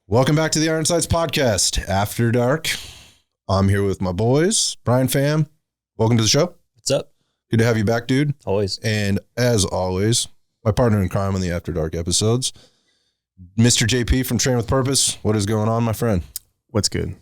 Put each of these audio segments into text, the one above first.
Welcome back to the Iron Sights Podcast, After Dark. I'm here with my boys, Brian Pham. Welcome to the show. What's up? Good to have you back, dude. Always. And as always, my partner in crime on the After Dark episodes, Mr. JP from Train with Purpose. What is going on, my friend? What's good?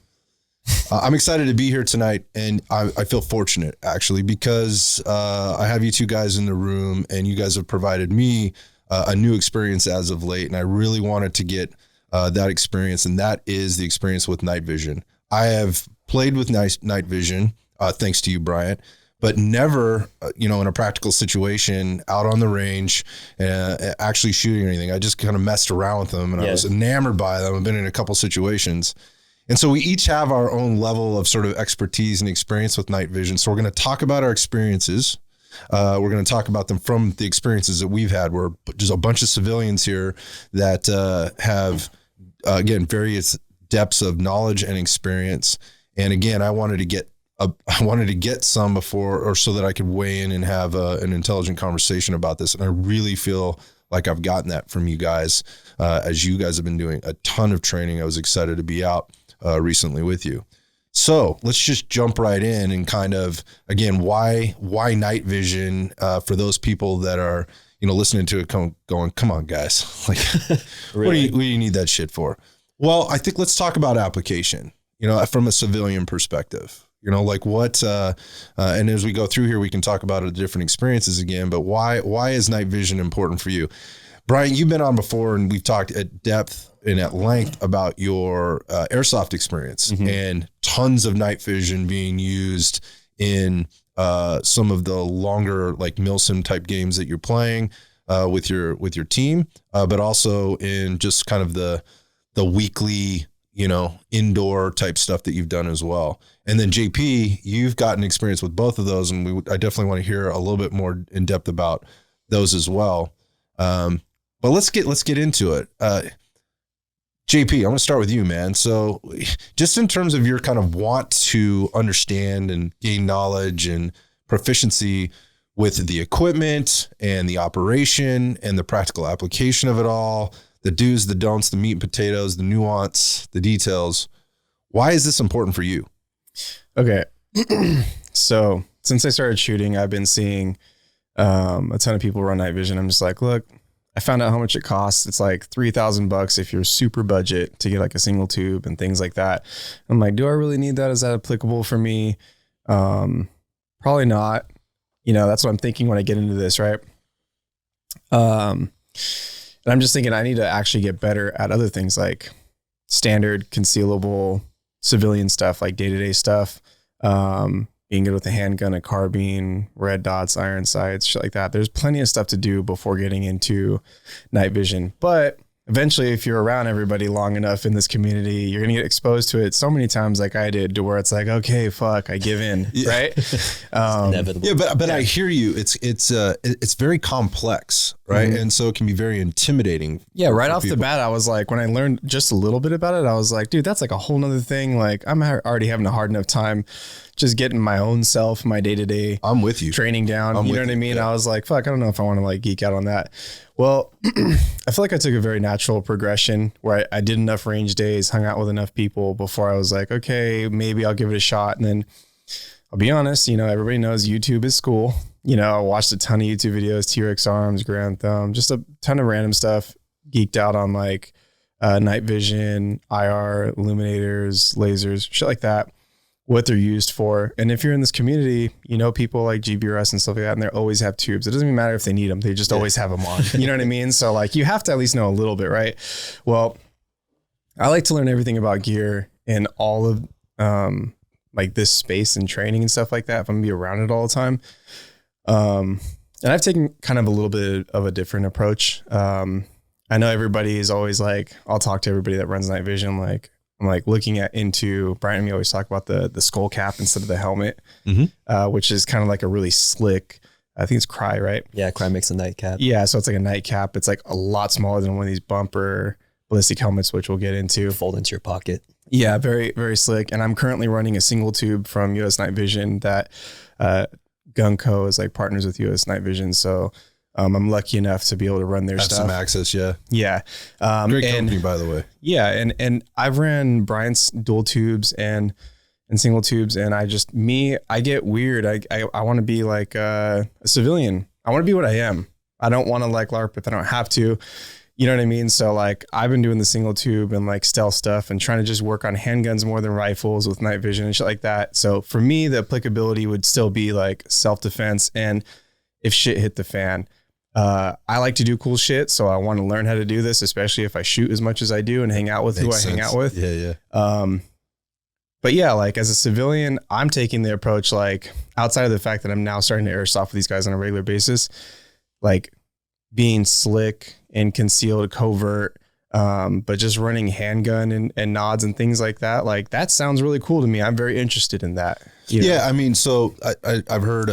I'm excited to be here tonight, and I feel fortunate, actually, because I have you two guys in the room, and you guys have provided me a new experience as of late, and I really wanted to get that experience, and that is the experience with night vision. I have played with night vision, thanks to you, Bryant, but never, in a practical situation out on the range, actually shooting anything. I just kind of messed around with them, and I was enamored by them. I've been in a couple situations. And so we each have our own level of sort of expertise and experience with night vision. So we're going to talk about our experiences. We're going to talk about them from the experiences that we've had. We're just a bunch of civilians here that have, again, various depths of knowledge and experience. And again, I wanted to get some before, or so that I could weigh in and have an intelligent conversation about this. And I really feel like I've gotten that from you guys, as you guys have been doing a ton of training. I was excited to be out recently with you. So let's just jump right in and kind of, again, why night vision, for those people that are, listening to it going, come on, guys, like, really? what do you need that shit for? Well, I think let's talk about application, from a civilian perspective, like what, and as we go through here, we can talk about the different experiences again, but why is night vision important for you? Brian, you've been on before, and we've talked at depth and at length about your airsoft experience, and tons of night vision being used in some of the longer, like milsim type games that you're playing with your team, but also in just kind of the weekly, indoor type stuff that you've done as well. And then JP, you've gotten experience with both of those, and I definitely want to hear a little bit more in depth about those as well. But let's get into it. JP, I'm going to start with you, man. So just in terms of your kind of want to understand and gain knowledge and proficiency with the equipment and the operation and the practical application of it all, the do's, the don'ts, the meat and potatoes, the nuance, the details, why is this important for you? Okay. So since I started shooting, I've been seeing a ton of people run night vision. I'm just like, look, I found out how much it costs. It's like $3,000 if you're super budget to get like a single tube and things like that. I'm like, do I really need that? Is that applicable for me? Probably not. That's what I'm thinking when I get into this, right? And I'm just thinking I need to actually get better at other things like standard concealable civilian stuff, like day-to-day stuff. Being good with a handgun, a carbine, red dots, iron sights, shit like that. There's plenty of stuff to do before getting into night vision. But eventually, if you're around everybody long enough in this community, you're going to get exposed to it so many times like I did, to where it's like, okay, fuck, I give in, right? Inevitable. Yeah, but I hear you. It's very complex, right? And so it can be very intimidating. Yeah, right off the bat, I was like, when I learned just a little bit about it, I was like, dude, that's like a whole nother thing. Like, I'm already having a hard enough time just getting my own self, my day-to-day I'm with you training down. You know what I mean? Yeah. I was like, fuck, I don't know if I want to like geek out on that. Well, I feel like I took a very natural progression where I did enough range days, hung out with enough people before I was like, okay, maybe I'll give it a shot. And then I'll be honest, everybody knows YouTube is school. I watched a ton of YouTube videos, T-Rex Arms, Grand Thumb, just a ton of random stuff, geeked out on like night vision, IR, illuminators, lasers, shit like that, what they're used for. And if you're in this community, people like GBRS and stuff like that, and they always have tubes. It doesn't even matter if they need them. They just always have them on. You know what I mean? So like, you have to at least know a little bit, right? Well, I like to learn everything about gear and all of like this space and training and stuff like that, if I'm gonna be around it all the time. And I've taken kind of a little bit of a different approach. I know everybody is always like, I'll talk to everybody that runs night vision. I'm like looking into Brian and me always talk about the skull cap instead of the helmet, which is kind of like a really slick, I think it's Cry, right? Yeah, Cry makes a nightcap. Yeah, so it's like a nightcap. It's like a lot smaller than one of these bumper ballistic helmets, which we'll get into. Fold into your pocket. Yeah, very, very slick. And I'm currently running a single tube from US Night Vision that Gunco is like partners with US Night Vision. So I'm lucky enough to be able to run their Have stuff. some access. Yeah. Yeah. Great company, by the way. Yeah. And I've ran Bryant's dual tubes and single tubes. And I get weird. I want to be like a civilian. I want to be what I am. I don't want to like LARP if I don't have to. You know what I mean? So like I've been doing the single tube and like stealth stuff and trying to just work on handguns more than rifles with night vision and shit like that. So for me, the applicability would still be like self-defense. And if shit hit the fan, I like to do cool shit. So I want to learn how to do this, especially if I shoot as much as I do and hang out with who I hang out with. Yeah. Yeah. But yeah, like as a civilian, I'm taking the approach, like outside of the fact that I'm now starting to airsoft with these guys on a regular basis, like being slick and concealed, covert, but just running handgun and nods and things like that. Like that sounds really cool to me. I'm very interested in that. Yeah. I mean, so I've heard,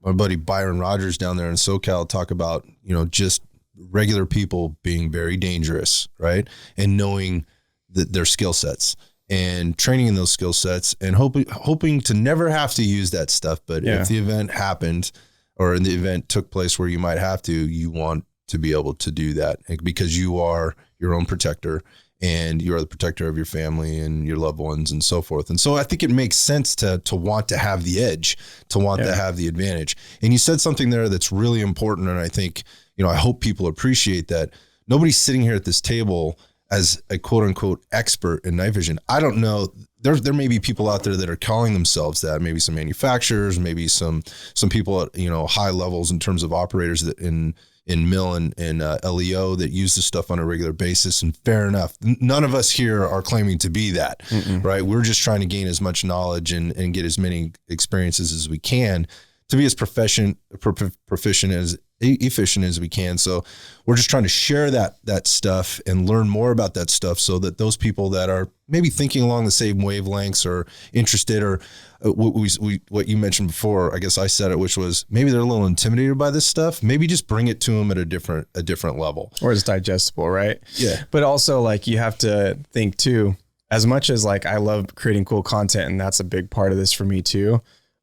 my buddy Byron Rogers down there in SoCal talk about, just regular people being very dangerous, right? And knowing their skill sets and training in those skill sets and hoping to never have to use that stuff. But if the event happened or the event took place where you might have to, you want to be able to do that because you are your own protector and you are the protector of your family and your loved ones and so forth. And so I think it makes sense to want to have the edge, to want to have the advantage. And you said something there that's really important. And I think, I hope people appreciate that. Nobody's sitting here at this table as a quote unquote expert in night vision. I don't know. There may be people out there that are calling themselves that, maybe some manufacturers, maybe some people at, high levels in terms of operators that in mill and LEO that use this stuff on a regular basis. And fair enough. None of us here are claiming to be that, right? We're just trying to gain as much knowledge and get as many experiences as we can to be as proficient as efficient as we can. So we're just trying to share that stuff and learn more about that stuff so that those people that are maybe thinking along the same wavelengths or interested or what you mentioned before, I guess I said it, which was maybe they're a little intimidated by this stuff. Maybe just bring it to them at a different level. Or it's digestible, right? Yeah. But also like you have to think too, as much as like I love creating cool content and that's a big part of this for me too,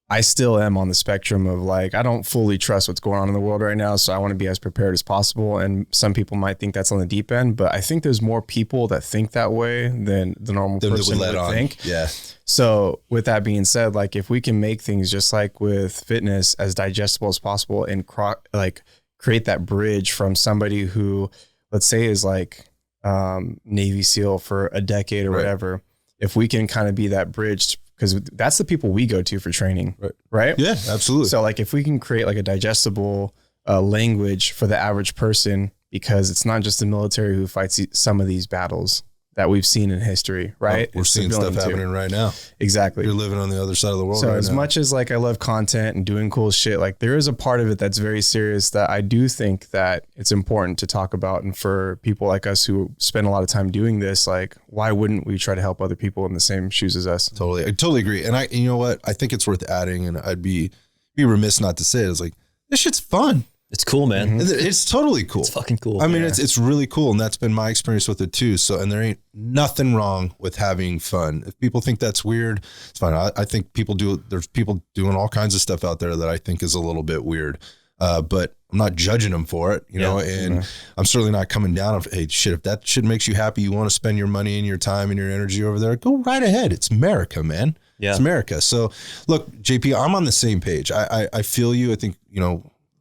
I still am on the spectrum of like, I don't fully trust what's going on in the world right now. So I want to be as prepared as possible. And some people might think that's on the deep end, but I think there's more people that think that way than the normal person would think. Yeah. So with that being said, like if we can make things just like with fitness as digestible as possible and create that bridge from somebody who, let's say, is like Navy SEAL for a decade or whatever, if we can kind of be that bridge, because that's the people we go to for training, right? Yeah, absolutely. So like if we can create like a digestible language for the average person, because it's not just the military who fights some of these battles that we've seen in history, right? We're seeing stuff happening right now. Exactly. You're living on the other side of the world so right as now. much as like I love content and doing cool shit, like there is a part of it that's very serious that I do think that it's important to talk about. And for people like us who spend a lot of time doing this, like why wouldn't we try to help other people in the same shoes as us? Totally. I totally agree. And you know what? I think it's worth adding, and I'd be remiss not to say it. It's like, this shit's fun. It's cool, man. It's totally cool. It's fucking cool. I mean, it's really cool. And that's been my experience with it too. So, and there ain't nothing wrong with having fun. If people think that's weird, it's fine. I think there's people doing all kinds of stuff out there that I think is a little bit weird. But I'm not judging them for it, and I'm certainly not coming down on, hey, shit, if that shit makes you happy, you want to spend your money and your time and your energy over there, go right ahead. It's America, man. Yeah. It's America. So look, JP, I'm on the same page. I feel you. I think,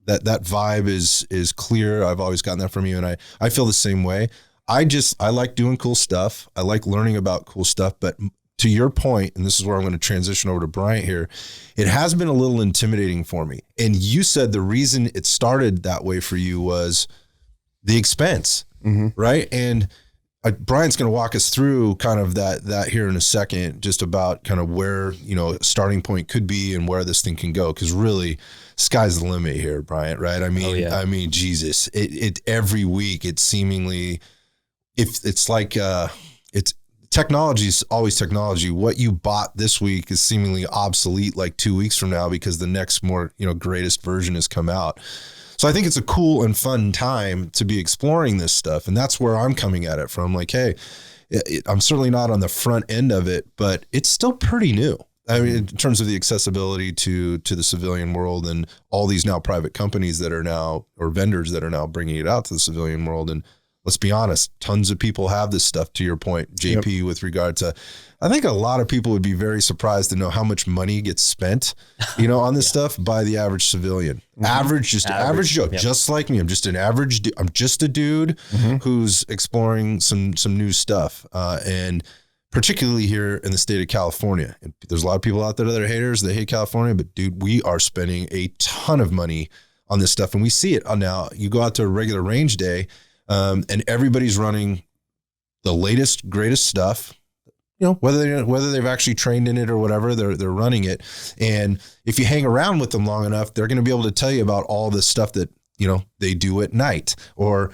that vibe is clear. I've always gotten that from you. And I feel the same way. I like doing cool stuff. I like learning about cool stuff, but to your point, and this is where I'm going to transition over to Bryant here, it has been a little intimidating for me. And you said the reason it started that way for you was the expense, right? And Bryant's going to walk us through kind of that here in a second, just about kind of where, starting point could be and where this thing can go. Cause really sky's the limit here, Bryant, right? I mean, I mean, Jesus, it every week it's seemingly, if it's like, it's technology is always technology. What you bought this week is seemingly obsolete like 2 weeks from now because the next more, greatest version has come out. So I think it's a cool and fun time to be exploring this stuff. And that's where I'm coming at it from. Like, hey, I'm certainly not on the front end of it, but it's still pretty new. I mean, in terms of the accessibility to the civilian world and all these now private companies that are now, or vendors that are now bringing it out to the civilian world. And let's be honest, tons of people have this stuff, to your point, JP, with regard to, I think a lot of people would be very surprised to know how much money gets spent, on this stuff by the average civilian. Average Joe, just like me. I'm just I'm just a dude who's exploring some new stuff. And particularly here in the state of California. And there's a lot of people out there that are haters. They hate California, but dude, we are spending a ton of money on this stuff. And we see it now. You go out to a regular range day, and everybody's running the latest, greatest stuff. Whether they've actually trained in it or whatever, they're running it. And if you hang around with them long enough, they're going to be able to tell you about all this stuff that, they do at night or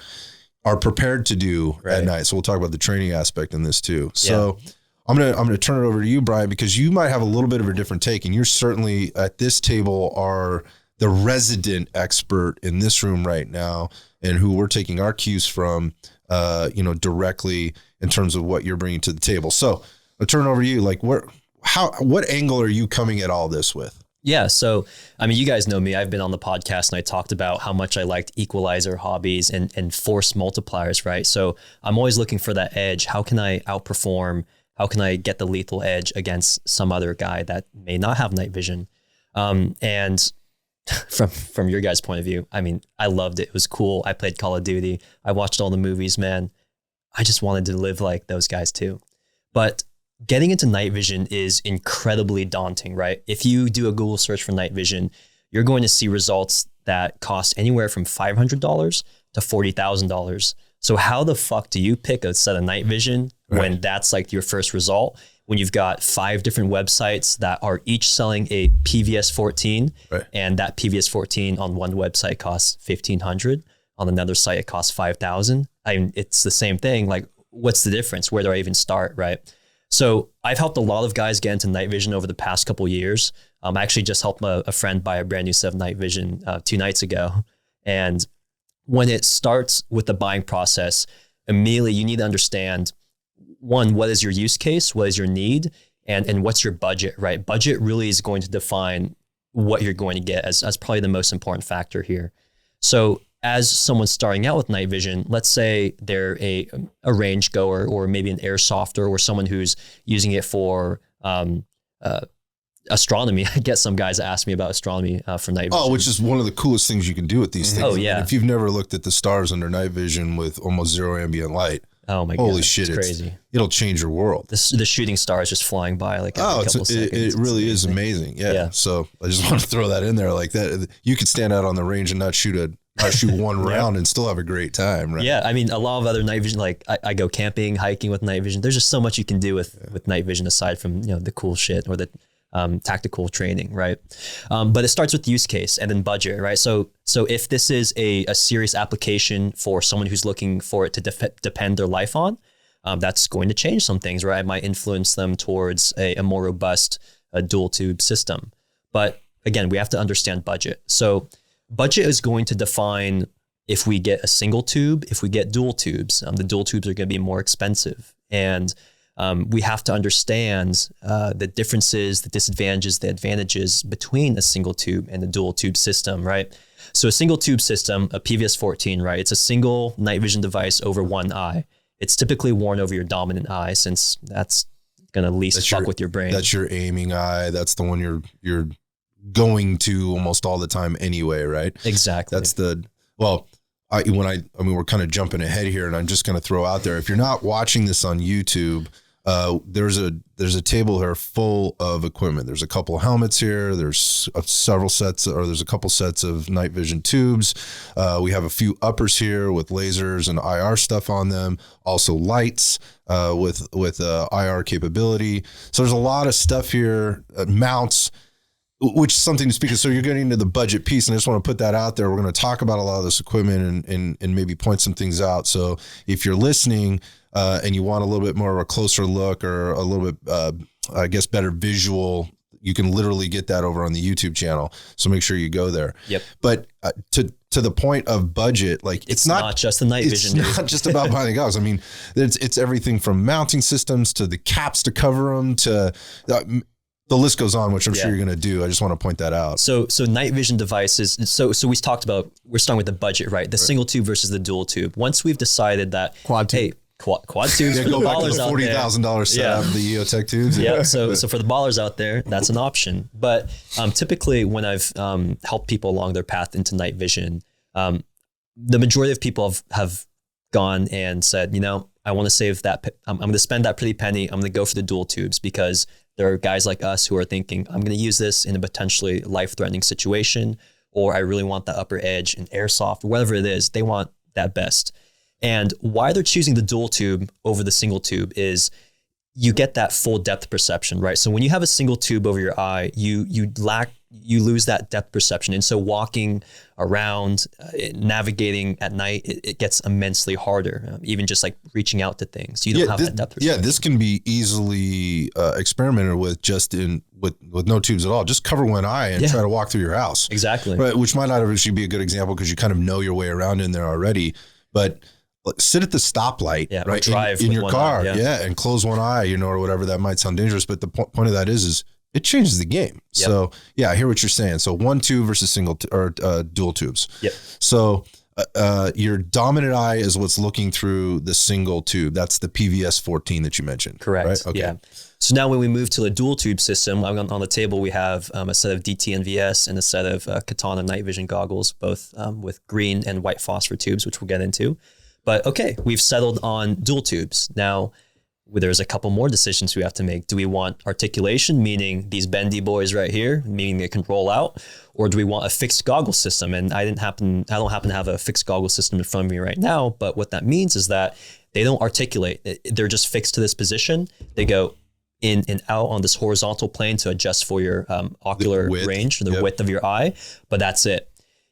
are prepared to do at night. So we'll talk about the training aspect in this too. So I'm gonna turn it over to you, Brian, because you might have a little bit of a different take, and you're certainly at this table are the resident expert in this room right now, and who we're taking our cues from, directly in terms of what you're bringing to the table. So I'll turn it over to you. Like, what angle are you coming at all this with? Yeah. So, I mean, you guys know me. I've been on the podcast and I talked about how much I liked equalizer hobbies and force multipliers, right? So I'm always looking for that edge. How can I outperform? How can I get the lethal edge against some other guy that may not have night vision? And from your guys' point of view, I mean, I loved it. It was cool. I played Call of Duty. I watched all the movies, man. I just wanted to live like those guys too. But getting into night vision is incredibly daunting, right? If you do a Google search for night vision, you're going to see results that cost anywhere from $500 to $40,000. So how the fuck do you pick a set of night vision when that's like your first result? When you've got 5 different websites that are each selling a PVS 14, and that PVS 14 on one website costs $1,500, on another site it costs $5,000. I mean, it's the same thing. Like, what's the difference? Where do I even start, right? So I've helped a lot of guys get into night vision over the past couple of years. I actually just helped a friend buy a brand new set of night vision 2 nights ago. And when it starts with the buying process, immediately you need to understand, one, what is your use case? What is your need? And what's your budget, right? Budget really is going to define what you're going to get as probably the most important factor here. So as someone starting out with night vision, let's say they're a range goer or maybe an airsofter or someone who's using it for astronomy. I get some guys ask me about astronomy for night vision. Oh, which is one of the coolest things you can do with these things. Oh, yeah. I mean, if you've never looked at the stars under night vision with almost zero ambient light, oh my God, holy shit, it's crazy. It'll change your world. The shooting stars just flying by like every couple seconds. It really is amazing. Yeah. So I just want to throw that in there like that. You could stand out on the range and not shoot one round and still have a great time, right? Yeah, I mean, a lot of other night vision, like I go camping, hiking with night vision. There's just so much you can do with night vision aside from, the cool shit or the tactical training, right? But it starts with use case and then budget, right? So if this is a serious application for someone who's looking for it to depend their life on, that's going to change some things, right? It might influence them towards a more robust dual tube system. But again, we have to understand budget. So budget is going to define if we get a single tube, if we get dual tubes. The dual tubes are going to be more expensive. And we have to understand the differences, the disadvantages, the advantages between a single tube and a dual tube system, right? So a single tube system, a PVS 14, right? It's a single night vision device over one eye. It's typically worn over your dominant eye since that's going to least fuck with your brain. That's your aiming eye. That's the one you're going to almost all the time anyway, right? Exactly. That's we're kind of jumping ahead here, and I'm just going to throw out there, if you're not watching this on YouTube, there's a table here full of equipment. There's a couple of helmets here. There's there's a couple sets of night vision tubes. We have a few uppers here with lasers and IR stuff on them. Also lights with IR capability. So there's a lot of stuff here. Mounts, which is something to speak of. So you're getting into the budget piece, and I just want to put that out there. We're going to talk about a lot of this equipment and maybe point some things out. So if you're listening and you want a little bit more of a closer look or a little bit, better visual, you can literally get that over on the YouTube channel. So make sure you go there. Yep. But to the point of budget, like it's not just the night vision. It's not just about buying the goggles. I mean, it's everything from mounting systems to the caps to cover them to the list goes on, which I'm sure you're going to do. I just want to point that out. So night vision devices. So we talked about, we're starting with the budget, right? The single tube versus the dual tube. Once we've decided that quad tubes Go for back the to ballers the out there. $40,000 setup, the EOTech tubes. Yeah. So for the ballers out there, that's an option. But typically when I've helped people along their path into night vision, the majority of people have gone and said, I want to save that. I'm going to spend that pretty penny. I'm going to go for the dual tubes because there are guys like us who are thinking, I'm going to use this in a potentially life-threatening situation, or I really want that upper edge in airsoft, whatever it is, they want that best. And why they're choosing the dual tube over the single tube is you get that full depth perception, right? So when you have a single tube over your eye, you lose that depth perception. And so walking around, navigating at night, it gets immensely harder. Even just like reaching out to things, you don't have that depth perception. Yeah, this can be easily experimented with just with no tubes at all. Just cover one eye and try to walk through your house. Exactly. Right, which might not actually be a good example because you kind of know your way around in there already. But sit at the stoplight, right? Drive in your car, eye, and close one eye, or whatever. That might sound dangerous, but the point of that is it changes the game. Yep. So I hear what you're saying. So one tube versus single or dual tubes. Yep. So your dominant eye is what's looking through the single tube. That's the PVS 14 that you mentioned. Correct. Right? Okay. Yeah. So now when we move to a dual tube system, on the table we have a set of DT-NVS and a set of Katana night vision goggles, both with green and white phosphor tubes, which we'll get into. But okay, we've settled on dual tubes. Now, there's a couple more decisions we have to make. Do we want articulation, meaning these bendy boys right here, meaning they can roll out, or do we want a fixed goggle system? And I don't happen to have a fixed goggle system in front of me right now, but what that means is that they don't articulate. They're just fixed to this position. They go in and out on this horizontal plane to adjust for your ocular range, the width of your eye, but that's it.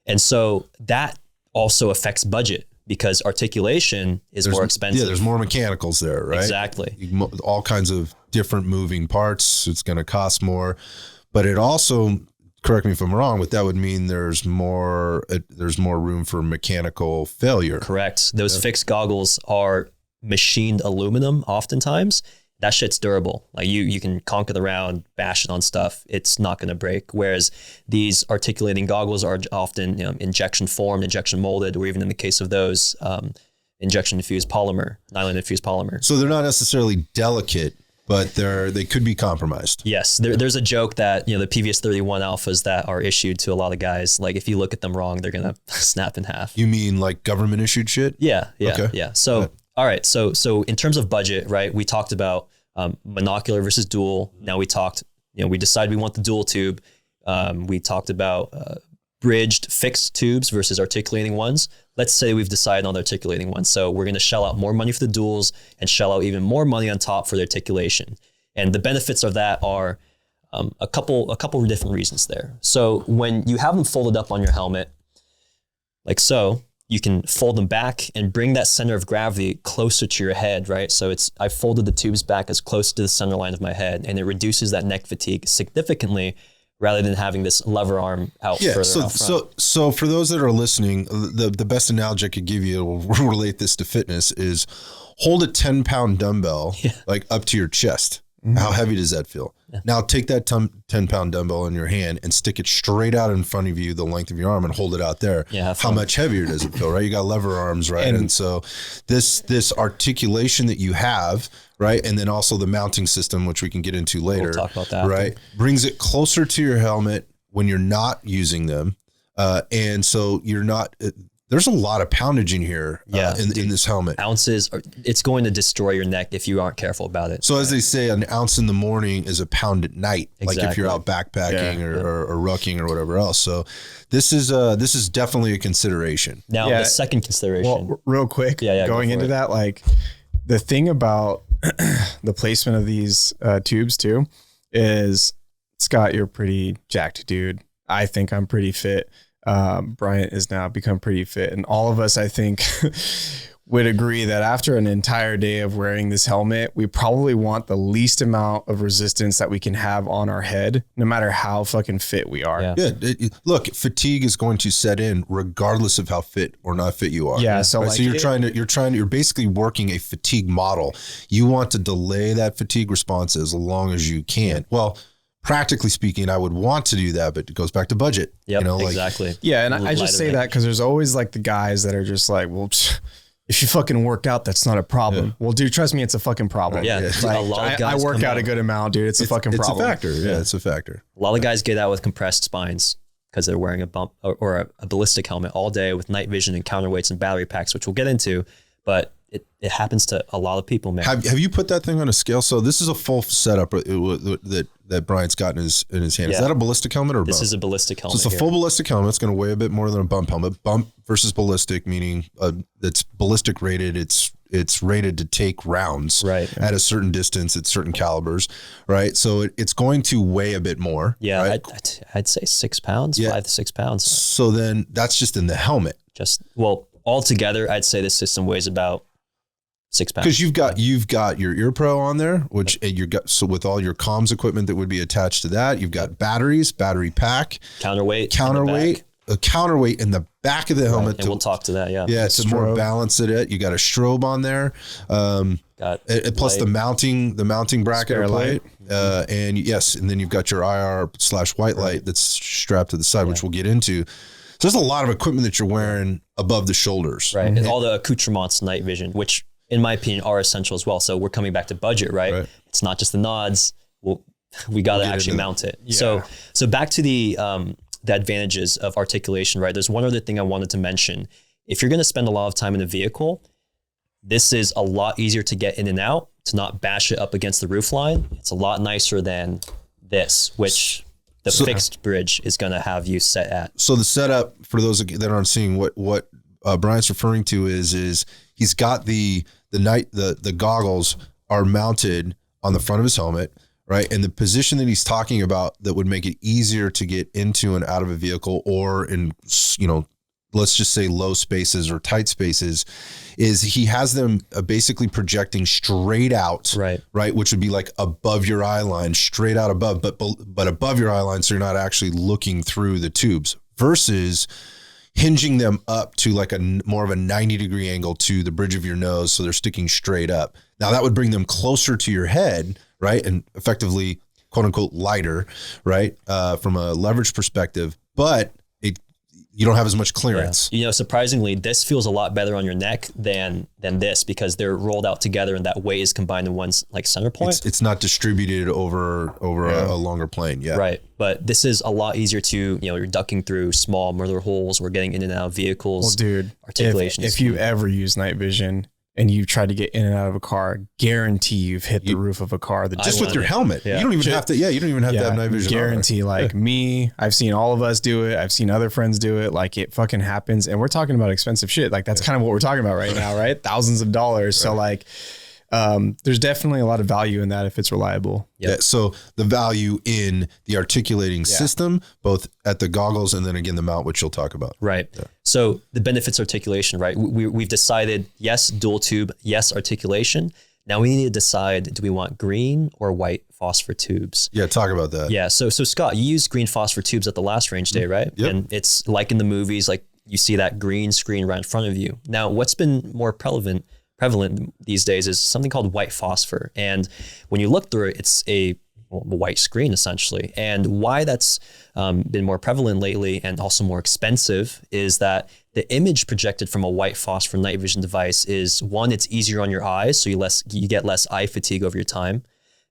And so that also affects budget, because articulation is more expensive. Yeah, there's more mechanicals there, right? Exactly. All kinds of different moving parts. It's going to cost more, but it also, correct me if I'm wrong, but that would mean there's more room for mechanical failure. Correct. Those fixed goggles are machined aluminum oftentimes. That shit's durable. Like you can conk it around, bash it on stuff. It's not going to break. Whereas these articulating goggles are often injection formed, injection molded, or even in the case of those, injection infused polymer, nylon infused polymer. So they're not necessarily delicate, but they could be compromised. Yes, there's a joke that the PVS 31 alphas that are issued to a lot of guys, like if you look at them wrong, they're gonna snap in half. You mean like government issued shit? Yeah. Okay. Yeah. So. All right. So in terms of budget, right, we talked about monocular versus dual. Now we talked, we decided we want the dual tube. We talked about bridged fixed tubes versus articulating ones. Let's say we've decided on the articulating ones. So we're going to shell out more money for the duals and shell out even more money on top for the articulation. And the benefits of that are a couple of different reasons there. So when you have them folded up on your helmet, like so, you can fold them back and bring that center of gravity closer to your head, right? So I folded the tubes back as close to the center line of my head, and it reduces that neck fatigue significantly rather than having this lever arm out further out front. So for those that are listening, the best analogy I could give you will relate this to fitness is hold a 10-pound dumbbell like up to your chest. Mm-hmm. How heavy does that feel? Yeah. Now take that 10-pound dumbbell in your hand and stick it straight out in front of you, the length of your arm, and hold it out there. Yeah, how much heavier does it feel, right? You got lever arms, right? And so this articulation that you have, right? And then also the mounting system, which we can get into later. We'll talk about that. Right? Brings it closer to your helmet when you're not using them. And so you're not... There's a lot of poundage in here in this helmet. Ounces, it's going to destroy your neck if you aren't careful about it. So as they say, an ounce in the morning is a pound at night. Exactly. Like if you're out backpacking or rucking or whatever else. So this is definitely a consideration. Now the second consideration. Well, real quick, going into that, like the thing about the placement of these tubes too is, Scott, you're pretty jacked, dude. I think I'm pretty fit. Bryant is now become pretty fit, and all of us, I think, would agree that after an entire day of wearing this helmet, we probably want the least amount of resistance that we can have on our head, no matter how fucking fit we are. Yeah. Look, fatigue is going to set in regardless of how fit or not fit you are. Yeah. So, right? So you're basically working a fatigue model. You want to delay that fatigue response as long as you can. Well, practically speaking, I would want to do that, but it goes back to budget. Yep, you know, exactly. Yeah, and I just say that because there's always like the guys that are just like, well, if you fucking work out, that's not a problem. Yeah. Well, dude, trust me, it's a fucking problem. Yeah, like, a lot of guys I work out a good amount, dude. It's a fucking problem. It's a factor. Yeah, it's a factor. A lot of guys get out with compressed spines because they're wearing a bump or a ballistic helmet all day with night vision and counterweights and battery packs, which we'll get into. But it happens to a lot of people, man. Have you put that thing on a scale? So this is a full setup that Brian's got in his hand. Yeah. Is that a ballistic helmet or this bump? Is a ballistic helmet. So it's a full ballistic helmet. It's going to weigh a bit more than a bump helmet. Bump versus ballistic, meaning it's ballistic rated. It's rated to take rounds at a certain distance at certain calibers, right? So it's going to weigh a bit more. Yeah, right? I'd say 6 pounds, 5 to 6 pounds. So then that's just in the helmet. Altogether, I'd say the system weighs about 6 pounds. Because you've got your ear pro on there, which you got, so with all your comms equipment that would be attached to that, you've got batteries, battery pack, counterweight, a counterweight in the back of the helmet. And we'll talk to that. Yeah, to more balance it. You got a strobe on there. Plus the mounting bracket or plate. And then you've got your IR/white light that's strapped to the side, which we'll get into. So there's a lot of equipment that you're wearing above the shoulders. Right. And all the accoutrements, night vision, which in my opinion are essential as well. So we're coming back to budget, right? It's not just the nods. We got to actually mount it. Yeah. So back to the advantages of articulation, right? There's one other thing I wanted to mention. If you're going to spend a lot of time in a vehicle, this is a lot easier to get in and out, to not bash it up against the roof line. It's a lot nicer than this, which the fixed bridge is going to have you set at. So the setup, for those that aren't seeing what Brian's referring to is he's got the goggles are mounted on the front of his helmet, right? And the position that he's talking about that would make it easier to get into and out of a vehicle, or in, let's just say low spaces or tight spaces, is he has them basically projecting straight out, right? Which would be like above your eye line, straight out above, but above your eye line, so you're not actually looking through the tubes, versus hinging them up to like more of a 90-degree angle to the bridge of your nose, so they're sticking straight up. Now that would bring them closer to your head, right? And effectively, quote unquote, lighter, right? From a leverage perspective, but you don't have as much clearance. Yeah. Surprisingly, this feels a lot better on your neck than this, because they're rolled out together and that weight is combined in one like center point. It's not distributed over a longer plane. Yeah. Right. But this is a lot easier to, you're ducking through small murder holes. We're getting in and out of vehicles. Well, dude, articulation. If you ever use night vision and you try to get in and out of a car, guarantee you've hit the roof of a car. Just with your helmet. Yeah. You don't even have to. Yeah, you don't even have to have night vision. Guarantee, me, I've seen all of us do it. I've seen other friends do it. Like, it fucking happens. And we're talking about expensive shit. Like, that's kind of what we're talking about right now, right? Thousands of dollars. Right. So there's definitely a lot of value in that if it's reliable. Yep. Yeah. So the value in the articulating system, both at the goggles and then again the mount, which you'll talk about. Right. Yeah. So the benefits articulation, right? We've decided, yes, dual tube, yes, articulation. Now we need to decide, do we want green or white phosphor tubes? Yeah, talk about that. Yeah. So Scott, you used green phosphor tubes at the last range day, right? Yep. And it's like in the movies, like you see that green screen right in front of you. Now, what's been more prevalent these days is something called white phosphor. And when you look through it, it's a white screen essentially. And why that's been more prevalent lately and also more expensive is that the image projected from a white phosphor night vision device is, one, it's easier on your eyes, so you get less eye fatigue over your time.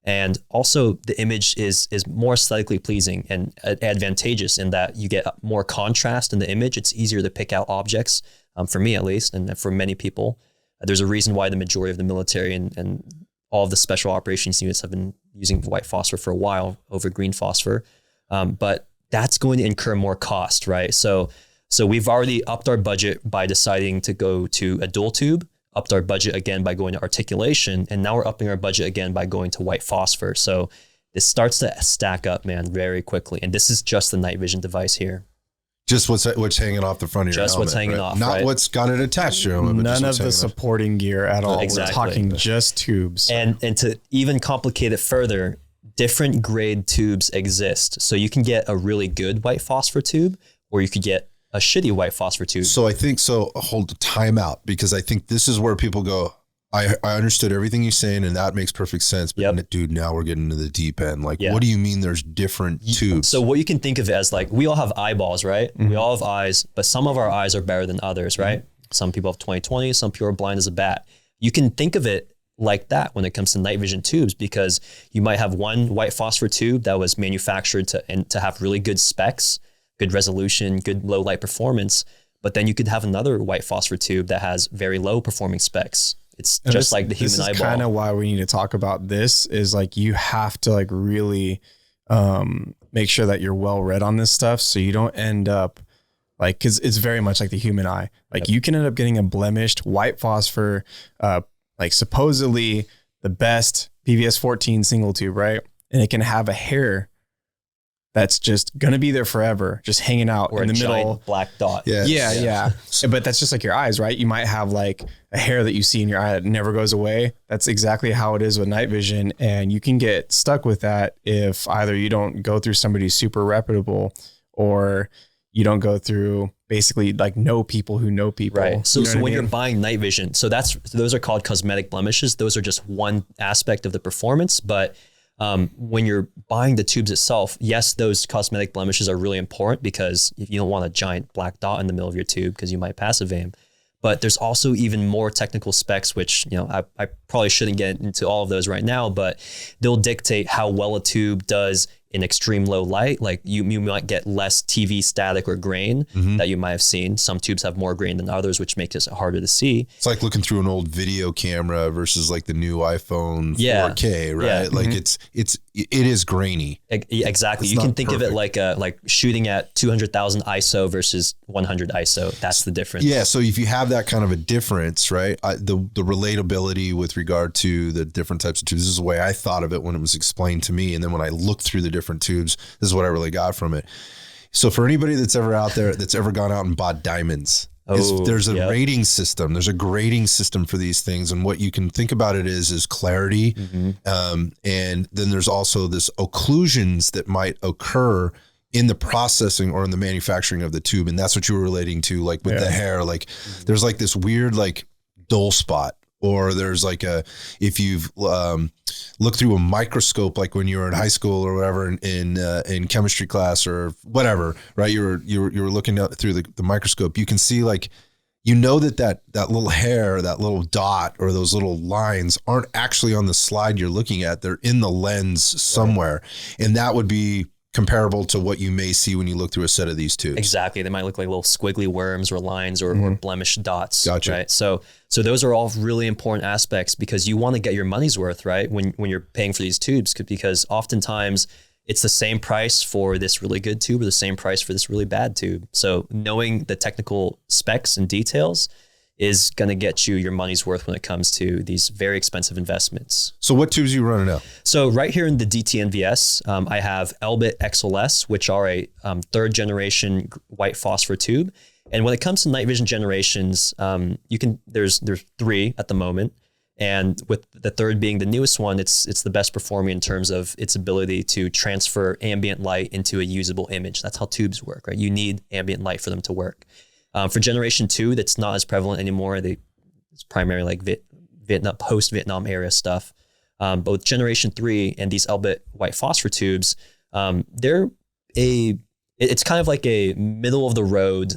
And also the image is more aesthetically pleasing and advantageous in that you get more contrast in the image. It's easier to pick out objects, for me at least, and for many people. There's a reason why the majority of the military and all of the special operations units have been using white phosphor for a while over green phosphor. But that's going to incur more cost, right? So we've already upped our budget by deciding to go to a dual tube, upped our budget again by going to articulation, and now we're upping our budget again by going to white phosphor. So this starts to stack up, man, very quickly. And this is just the night vision device here. Just what's hanging off the front of your helmet. Just what's hanging off, Not what's got it attached to your helmet. None of the supporting gear at all. Exactly. We're talking just tubes. And to even complicate it further, different grade tubes exist. So you can get a really good white phosphor tube, or you could get a shitty white phosphor tube. So I think hold time out, because I think this is where people go, I understood everything you're saying, and that makes perfect sense. But dude, now we're getting into the deep end. Like, what do you mean there's different tubes? So what you can think of it as, like, we all have eyeballs, right? We all have eyes, but some of our eyes are better than others, right? Some people have 20/20, some people are blind as a bat. You can think of it like that when it comes to night vision tubes, because you might have one white phosphor tube that was manufactured to have really good specs, good resolution, good low light performance. But then you could have another white phosphor tube that has very low performing specs. It's just like the human eyeball. This is kind of why we need to talk about this, is like, you have to like really make sure that you're well read on this stuff, so you don't end up like, because it's very much like the human eye. Like, you can end up getting a blemished white phosphor, like supposedly the best PVS 14 single tube, right? And it can have a hair that's just going to be there forever, just hanging out or in the giant middle. Black dot. Yeah. But that's just like your eyes, right? You might have like a hair that you see in your eye that never goes away. That's exactly how it is with night vision. And you can get stuck with that if either you don't go through somebody super reputable, or you don't go through basically like know people who know people. Right. So, you know when you're buying night vision, those are called cosmetic blemishes. Those are just one aspect of the performance. But when you're buying the tubes itself, yes, those cosmetic blemishes are really important, because if you don't want a giant black dot in the middle of your tube because you might passive aim. But there's also even more technical specs, which, I probably shouldn't get into all of those right now, but they'll dictate how well a tube does in extreme low light. Like, you might get less TV static or grain that you might have seen. Some tubes have more grain than others, which makes it harder to see. It's like looking through an old video camera versus like the new iPhone 4K, right? Yeah. Like it is grainy. Exactly. You can think of it like shooting at 200,000 ISO versus 100 ISO. That's the difference. Yeah. So if you have that kind of a difference, right? The relatability with regard to the different types of tubes, this is the way I thought of it when it was explained to me. And then when I looked through the different tubes, this is what I really got from it. So for anybody that's ever out there, that's ever gone out and bought diamonds, there's a rating system. There's a grading system for these things. And what you can think about it is clarity. And then there's also this occlusions that might occur in the processing or in the manufacturing of the tube. And that's what you were relating to, like with the hair, like there's like this weird, like dull spot, or there's like if you've looked through a microscope, like when you were in high school or whatever in chemistry class or whatever, right? You were looking through the microscope. You can see like, that little hair, that little dot, or those little lines aren't actually on the slide you're looking at. They're in the lens somewhere. And that would be comparable to what you may see when you look through a set of these tubes. Exactly. They might look like little squiggly worms or lines or blemished dots. Gotcha. Right. So those are all really important aspects, because you want to get your money's worth, right? When you're paying for these tubes, because oftentimes it's the same price for this really good tube or the same price for this really bad tube. So knowing the technical specs and details is going to get you your money's worth when it comes to these very expensive investments. So what tubes are you running now? So right here in the DTNVS, I have Elbit XLS, which are a third generation white phosphor tube. And when it comes to night vision generations, there's three at the moment. And with the third being the newest one, it's the best performing in terms of its ability to transfer ambient light into a usable image. That's how tubes work, right? You need ambient light for them to work. For generation 2, that's not as prevalent anymore. It's primarily like Vietnam, post-Vietnam era stuff. But with generation 3 and these Elbit white phosphor tubes, it's kind of like a middle of the road,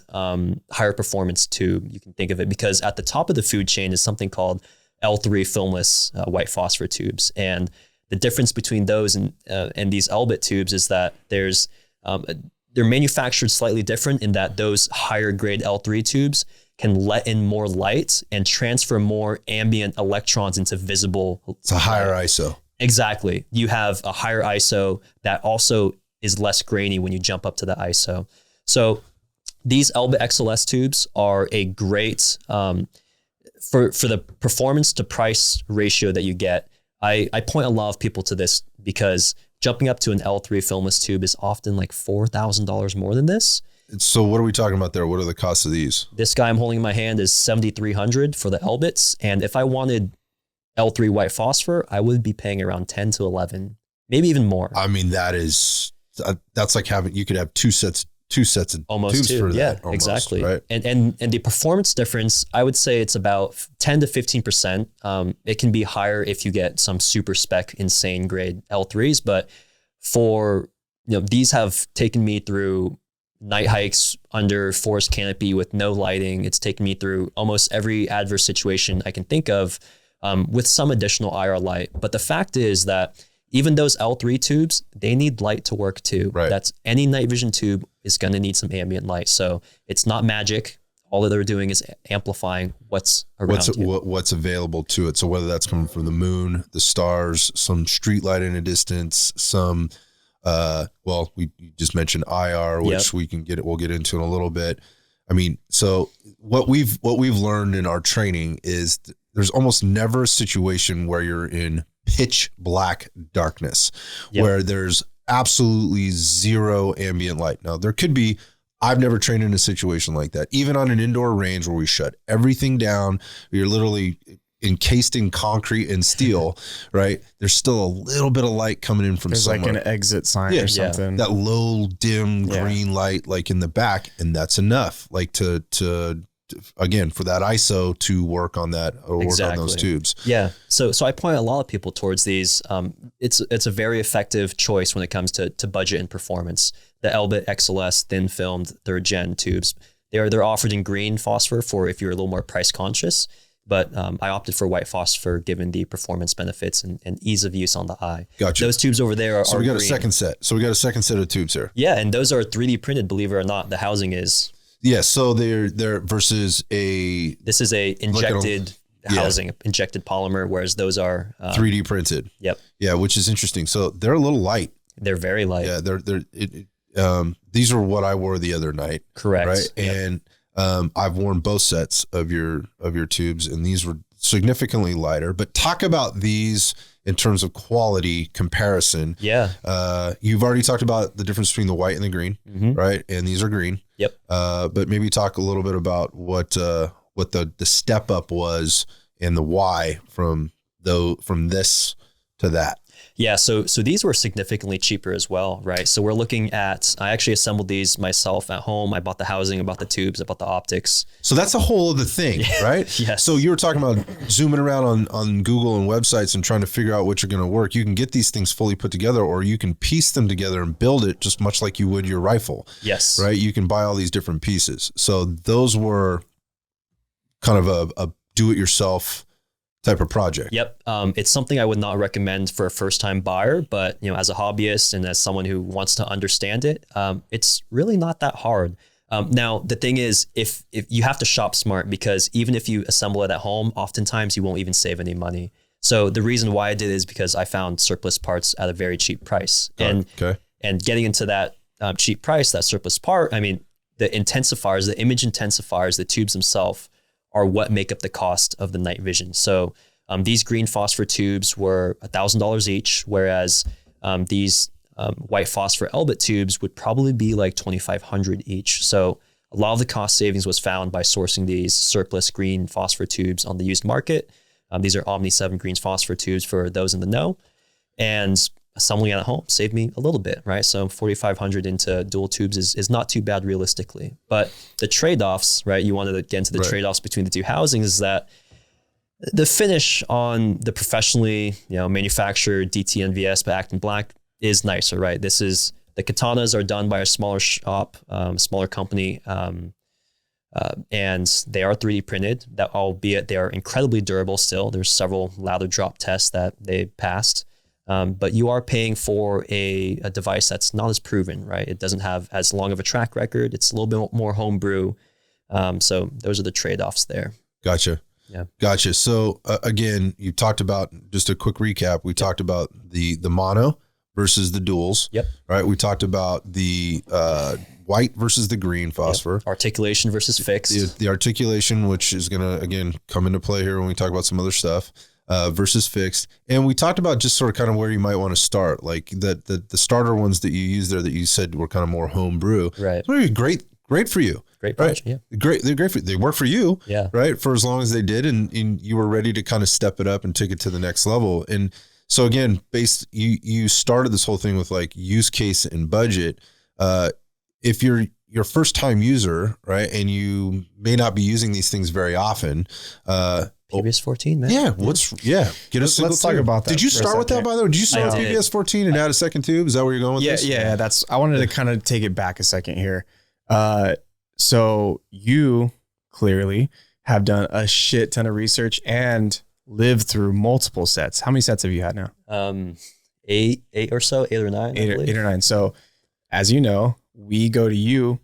higher performance tube. You can think of it, because at the top of the food chain is something called L3 filmless white phosphor tubes. And the difference between those and these Elbit tubes is that they're manufactured slightly different, in that those higher grade L3 tubes can let in more light and transfer more ambient electrons into visible. It's a higher ISO. Exactly. You have a higher ISO that also is less grainy when you jump up to the ISO. So these Elbit XLS tubes are a great, for the performance to price ratio that you get. I point a lot of people to this, because jumping up to an L3 filmless tube is often like $4,000 more than this. So what are we talking about there? What are the costs of these? This guy I'm holding in my hand is $7,300 for the Elbits. And if I wanted L3 white phosphor, I would be paying around 10 to 11, maybe even more. I mean, that's like you could have two two sets of almost tubes two. for Yeah, that. Almost, exactly. right? And the performance difference, I would say it's about 10 to 15%. It can be higher if you get some super spec insane grade L3s, but for, these have taken me through night hikes under forest canopy with no lighting. It's taken me through almost every adverse situation I can think of, with some additional IR light. But the fact is that even those L3 tubes, they need light to work too. Right. That's any night vision tube is going to need some ambient light. So it's not magic. All that they're doing is amplifying what's around you. What's available to it. So whether that's coming from the moon, the stars, some street light in a distance, some, you just mentioned IR, which we'll get into in a little bit. I mean, so what we've learned in our training is there's almost never a situation where you're in pitch black darkness, where there's absolutely zero ambient light. Now there could be, I've never trained in a situation like that. Even on an indoor range where we shut everything down, you're literally encased in concrete and steel, right? There's still a little bit of light coming in from there's somewhere. like an exit sign or something. That low dim green light, like in the back, and that's enough, like to again, for that ISO to work on that or work on those tubes. Yeah. So I point a lot of people towards these. It's a very effective choice when it comes to budget and performance. The Elbit XLS thin filmed 3rd gen tubes. They're offered in green phosphor for if you're a little more price conscious. But I opted for white phosphor given the performance benefits and ease of use on the eye. Gotcha. Those tubes over there are we got green. a second set. So we got a second set of tubes here. Yeah, and those are 3D printed, believe it or not. The housing is. Yeah, so they're versus a. This is a injected housing, injected polymer, whereas those are 3D printed. Yep. Yeah, which is interesting. So they're a little light. They're very light. Yeah, these are what I wore the other night. Correct. Right, yep. and I've worn both sets of your tubes, and these were significantly lighter. But talk about these in terms of quality comparison. Yeah. You've already talked about the difference between the white and the green, right? And these are green. Yep. But maybe talk a little bit about what the step up was and the why from this to that. Yeah, so these were significantly cheaper as well, right? So we're looking at, I actually assembled these myself at home. I bought the housing, I bought the tubes, I bought the optics. So that's a whole other thing, right? Yes. So you were talking about zooming around on Google and websites and trying to figure out which are going to work. You can get these things fully put together, or you can piece them together and build it just much like you would your rifle. Yes. Right? You can buy all these different pieces. So those were kind of a do-it-yourself type of project. Yep. It's something I would not recommend for a first-time buyer, but as a hobbyist and as someone who wants to understand it, it's really not that hard. Now, the thing is, if you have to shop smart, because even if you assemble it at home, oftentimes you won't even save any money. So the reason why I did it is because I found surplus parts at a very cheap price. And getting into that cheap price, that surplus part, I mean, the intensifiers, the image intensifiers, the tubes themselves are what make up the cost of the night vision. So these green phosphor tubes were $1,000 each, whereas these white phosphor Elbit tubes would probably be like $2,500 each. So a lot of the cost savings was found by sourcing these surplus green phosphor tubes on the used market. These are Omni 7 green phosphor tubes for those in the know. And assembling it at home saved me a little bit, right? So $4,500 into dual tubes is not too bad realistically. But the trade-offs, right? You wanted to get into the trade-offs between the two housings is that the finish on the professionally, manufactured DT-NVS by Acton Black is nicer, right? The katanas are done by a smaller shop, smaller company, and they are 3D printed. That albeit they are incredibly durable still. There's several lather drop tests that they passed. But you are paying for a device that's not as proven, right? It doesn't have as long of a track record. It's a little bit more homebrew. So those are the trade-offs there. Gotcha. Yeah. Gotcha. So again, you talked about, just a quick recap. We talked about the mono versus the duals. Yep. Right. We talked about the white versus the green phosphor. Yep. Articulation versus fixed. The articulation, which is going to, again, come into play here when we talk about some other stuff. Versus fixed. And we talked about just sort of kind of where you might want to start, like the starter ones that you use there that you said were kind of more homebrew. Right. So great for you. Great project, right? Yeah. Great. They're great for you. They work for you. Yeah. Right. For as long as they did, and you were ready to kind of step it up and take it to the next level. And so again, you started this whole thing with like use case and budget. If you're you're a first time user, right? And you may not be using these things very often. PVS 14, man. Yeah. Get a single Let's talk tube. about that. Did you start with that, by the way? Did you start with did. PVS 14 and add a second tube? Is that where you're going with this? Yeah. I wanted to kind of take it back a second here. So you clearly have done a shit ton of research and lived through multiple sets. How many sets have you had now? Eight or so, 8 or 9. Eight or 9. So as you know, we go to you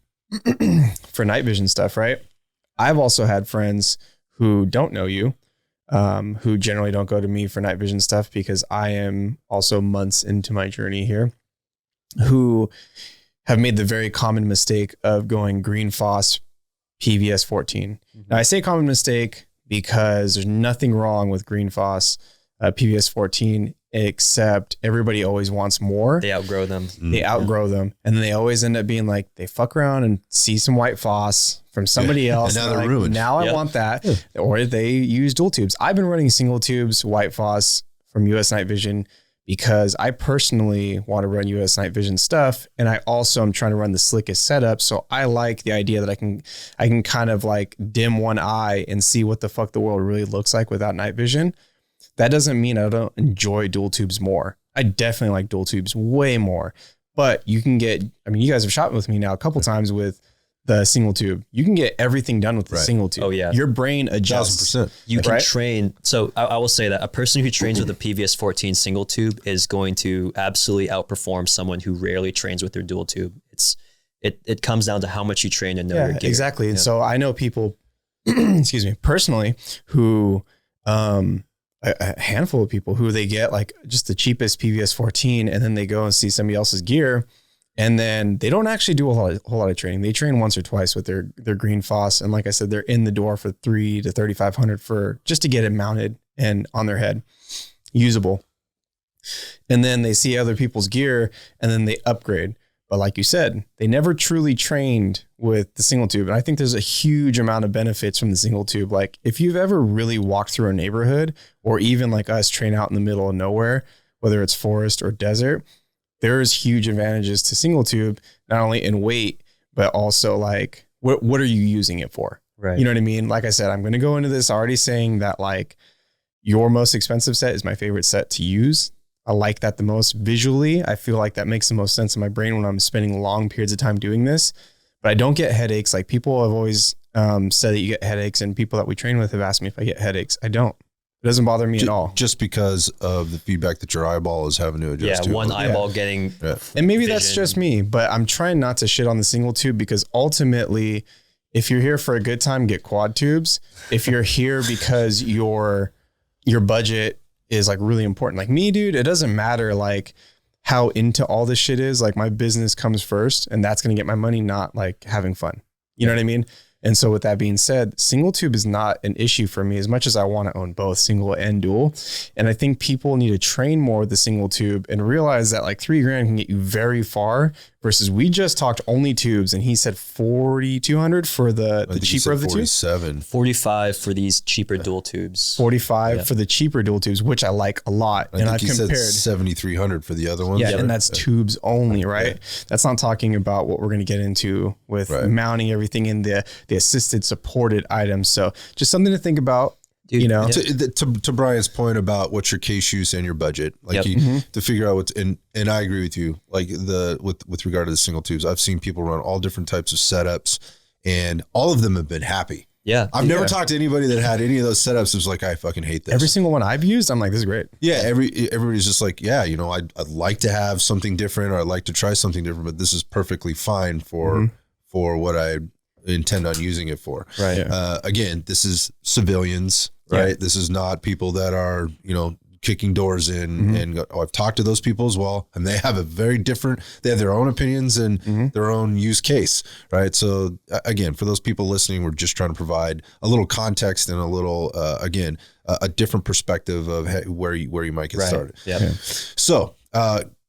for night vision stuff, right? I've also had friends who don't know you, who generally don't go to me for night vision stuff because I am also months into my journey here, who have made the very common mistake of going green phos PVS 14. Now I say common mistake because there's nothing wrong with green phos PVS 14, except everybody always wants more. They outgrow them. They outgrow them. And then they always end up being like, they fuck around and see some white phos from somebody else. And now they're like, ruined. Now I want that. Or they use dual tubes. I've been running single tubes, white phos from US Night Vision because I personally want to run US Night Vision stuff. And I also am trying to run the slickest setup. So I like the idea that I can kind of like dim one eye and see what the fuck the world really looks like without night vision. That doesn't mean I don't enjoy dual tubes more. I definitely like dual tubes way more, but you can get, I mean, you guys have shot with me now a couple times with the single tube. You can get everything done with the single tube. Oh yeah. Your brain adjusts. 1000%. You can train. So I will say that a person who trains with a PVS 14 single tube is going to absolutely outperform someone who rarely trains with their dual tube. It comes down to how much you train and know your gear. Exactly. And so I know people, excuse me, personally who, a handful of people who they get like just the cheapest PVS 14 and then they go and see somebody else's gear and then they don't actually do a whole lot of training. They train once or twice with their green phos. And like I said, they're in the door for $3,000 to $3,500 for just to get it mounted and on their head usable. And then they see other people's gear and then they upgrade. But like you said, they never truly trained with the single tube. And I think there's a huge amount of benefits from the single tube. Like if you've ever really walked through a neighborhood or even like us train out in the middle of nowhere, whether it's forest or desert, there's huge advantages to single tube, not only in weight, but also like, what are you using it for? Right. You know what I mean? Like I said, I'm going to go into this already saying that like your most expensive set is my favorite set to use. I like that the most visually. I feel like that makes the most sense in my brain when I'm spending long periods of time doing this, but I don't get headaches. Like people have always said that you get headaches and people that we train with have asked me if I get headaches. I don't. It doesn't bother me at all. Just because of the feedback that your eyeball is having to adjust to. One eyeball getting And maybe vision. that's just me, but I'm trying not to shit on the single tube because ultimately, if you're here for a good time, get quad tubes. If you're here because your budget is like really important. Like me, dude, it doesn't matter like how into all this shit is. Like my business comes first and that's going to get my money, not like having fun. You know what I mean? And so with that being said, single tube is not an issue for me as much as I want to own both single and dual. And I think people need to train more with the single tube and realize that like $3,000 can get you very far versus we just talked only tubes and he said 4,200 for the cheaper of the 47. tubes. 45 for these cheaper dual tubes. 45 for the cheaper dual tubes, which I like a lot. I think he said 7,300 for the other ones. Yeah, and that's tubes only, right? Yeah. That's not talking about what we're going to get into with mounting everything in the assisted supported items. So just something to think about. Dude, you know, to Brian's point about what's your case use and your budget, like to figure out what's and I agree with you. Like with regard to the single tubes, I've seen people run all different types of setups, and all of them have been happy. Yeah, I've never talked to anybody that had any of those setups. It was like, I fucking hate this. Every single one I've used, I'm like, this is great. Yeah, everybody's just like, yeah, you know, I'd like to have something different, or I'd like to try something different, but this is perfectly fine for what I intend on using it for. Right. Again, this is civilians. Right. Yeah. This is not people that are, you know, kicking doors in and go, I've talked to those people as well. And they have they have their own opinions and their own use case. Right. So again, for those people listening, we're just trying to provide a little context and a little, again, a different perspective of where you might get started. Yep. Yeah. So,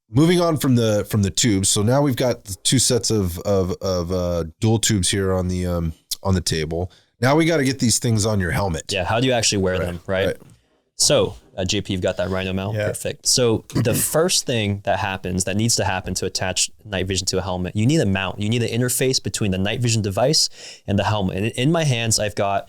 moving on from the tubes. So now we've got the two sets of dual tubes here on the table. Now we got to get these things on your helmet. Yeah. How do you actually wear them? Right. So JP, you've got that Rhino mount. Yeah. Perfect. So the first thing that needs to happen to attach night vision to a helmet, you need a mount. You need an interface between the night vision device and the helmet. And in my hands, I've got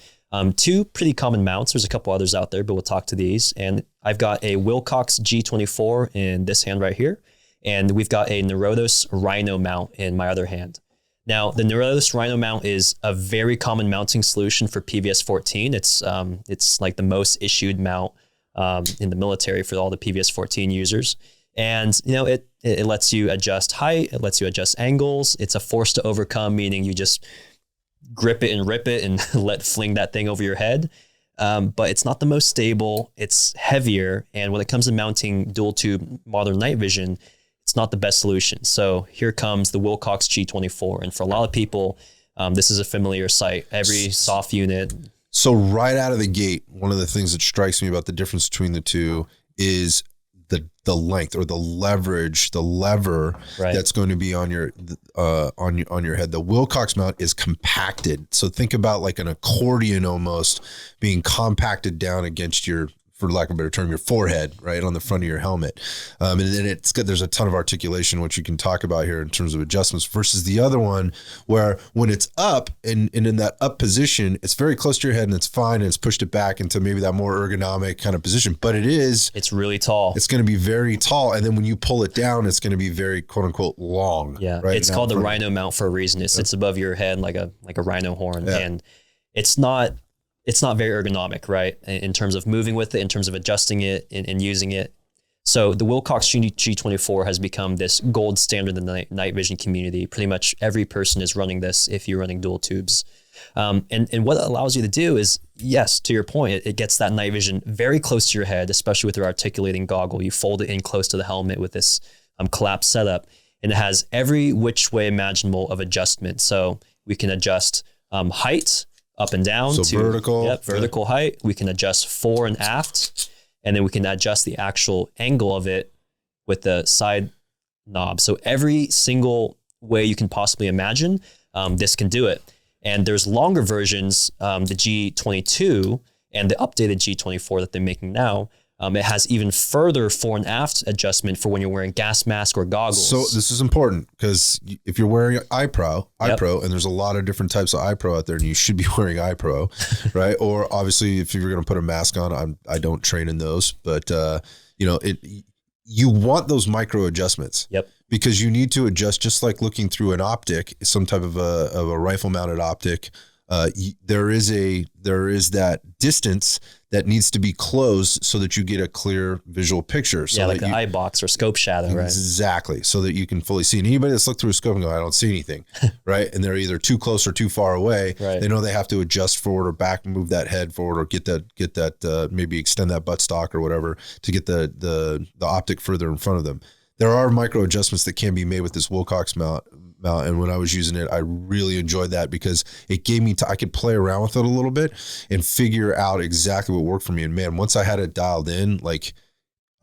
two pretty common mounts. There's a couple others out there, but we'll talk to these. And I've got a Wilcox G24 in this hand right here. And we've got a Neurotos Rhino mount in my other hand. Now, the Neurotos Rhino mount is a very common mounting solution for PVS 14. It's like the most issued mount in the military for all the PVS 14 users. And, it lets you adjust height. It lets you adjust angles. It's a force to overcome, meaning you just grip it and rip it and fling that thing over your head. But it's not the most stable. It's heavier. And when it comes to mounting dual tube modern night vision, it's not the best solution. So here comes the Wilcox G24. And for a lot of people, this is a familiar sight. Every soft unit. So right out of the gate, one of the things that strikes me about the difference between the two is the length or the lever that's going to be on your head. The Wilcox mount is compacted. So think about like an accordion almost being compacted down against your, for lack of a better term, your forehead, right on the front of your helmet. And then it's good. There's a ton of articulation, which you can talk about here in terms of adjustments versus the other one where when it's up and in that up position, it's very close to your head and it's fine. And it's pushed it back into maybe that more ergonomic kind of position, but it's really tall. It's going to be very tall. And then when you pull it down, it's going to be very quote unquote long. Yeah. Right? It's called the Rhino mount for a reason. It sits above your head like a rhino horn. Yeah. And it's not very ergonomic, right? In terms of moving with it, in terms of adjusting it and using it. So the Wilcox G24 has become this gold standard in the night vision community. Pretty much every person is running this if you're running dual tubes. And what it allows you to do is, yes, to your point, it gets that night vision very close to your head, especially with your articulating goggle. You fold it in close to the helmet with this collapse setup. And it has every which way imaginable of adjustment. So we can adjust height, up and down so to vertical height. We can adjust fore and aft, and then we can adjust the actual angle of it with the side knob. So every single way you can possibly imagine, this can do it. And there's longer versions, the G22 and the updated G24 that they're making now. It has even further fore and aft adjustment for when you're wearing gas mask or goggles. So this is important because if you're wearing iPro, and there's a lot of different types of iPro out there, and you should be wearing iPro, right? Or obviously, if you're going to put a mask on, I don't train in those, but you want those micro adjustments. Yep. Because you need to adjust, just like looking through an optic, some type of a rifle mounted optic. There is that distance that needs to be closed so that you get a clear visual picture. So like the eye box or scope shadow, right? Exactly. So that you can fully see. And anybody that's looked through a scope and go, I don't see anything, right? And they're either too close or too far away. Right. They know they have to adjust forward or back, move that head forward, or get that maybe extend that buttstock or whatever to get the optic further in front of them. There are micro adjustments that can be made with this Wilcox mount. And when I was using it, I really enjoyed that because it gave me I could play around with it a little bit and figure out exactly what worked for me. And man, once I had it dialed in, like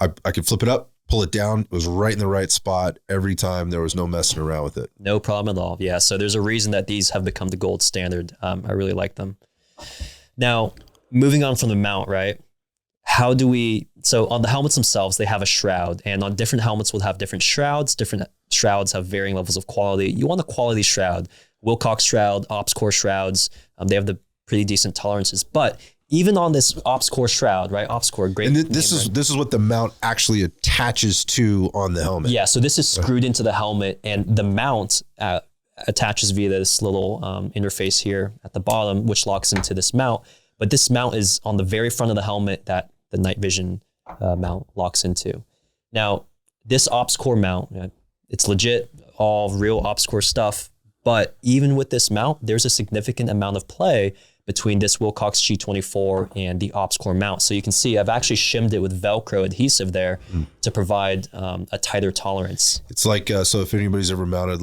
I could flip it up, pull it down. It was right in the right spot every time. There was no messing around with it. No problem at all. Yeah. So there's a reason that these have become the gold standard. I really like them. Now, moving on from the mount, right? So on the helmets themselves, they have a shroud, and on different helmets will have different shrouds. Different shrouds have varying levels of quality. You want a quality shroud, Wilcox shroud, Ops Core shrouds. They have the pretty decent tolerances, but even on this Ops Core shroud, right? Ops Core, great. And this is what the mount actually attaches to on the helmet. Yeah. So this is screwed into the helmet, and the mount attaches via this little interface here at the bottom, which locks into this mount. But this mount is on the very front of the helmet that the night vision mount locks into. Now, this Ops Core mount, it's legit, all real Ops Core stuff. But even with this mount, there's a significant amount of play between this Wilcox G24 and the Ops Core mount. So you can see I've actually shimmed it with Velcro adhesive there to provide a tighter tolerance. It's like, so if anybody's ever mounted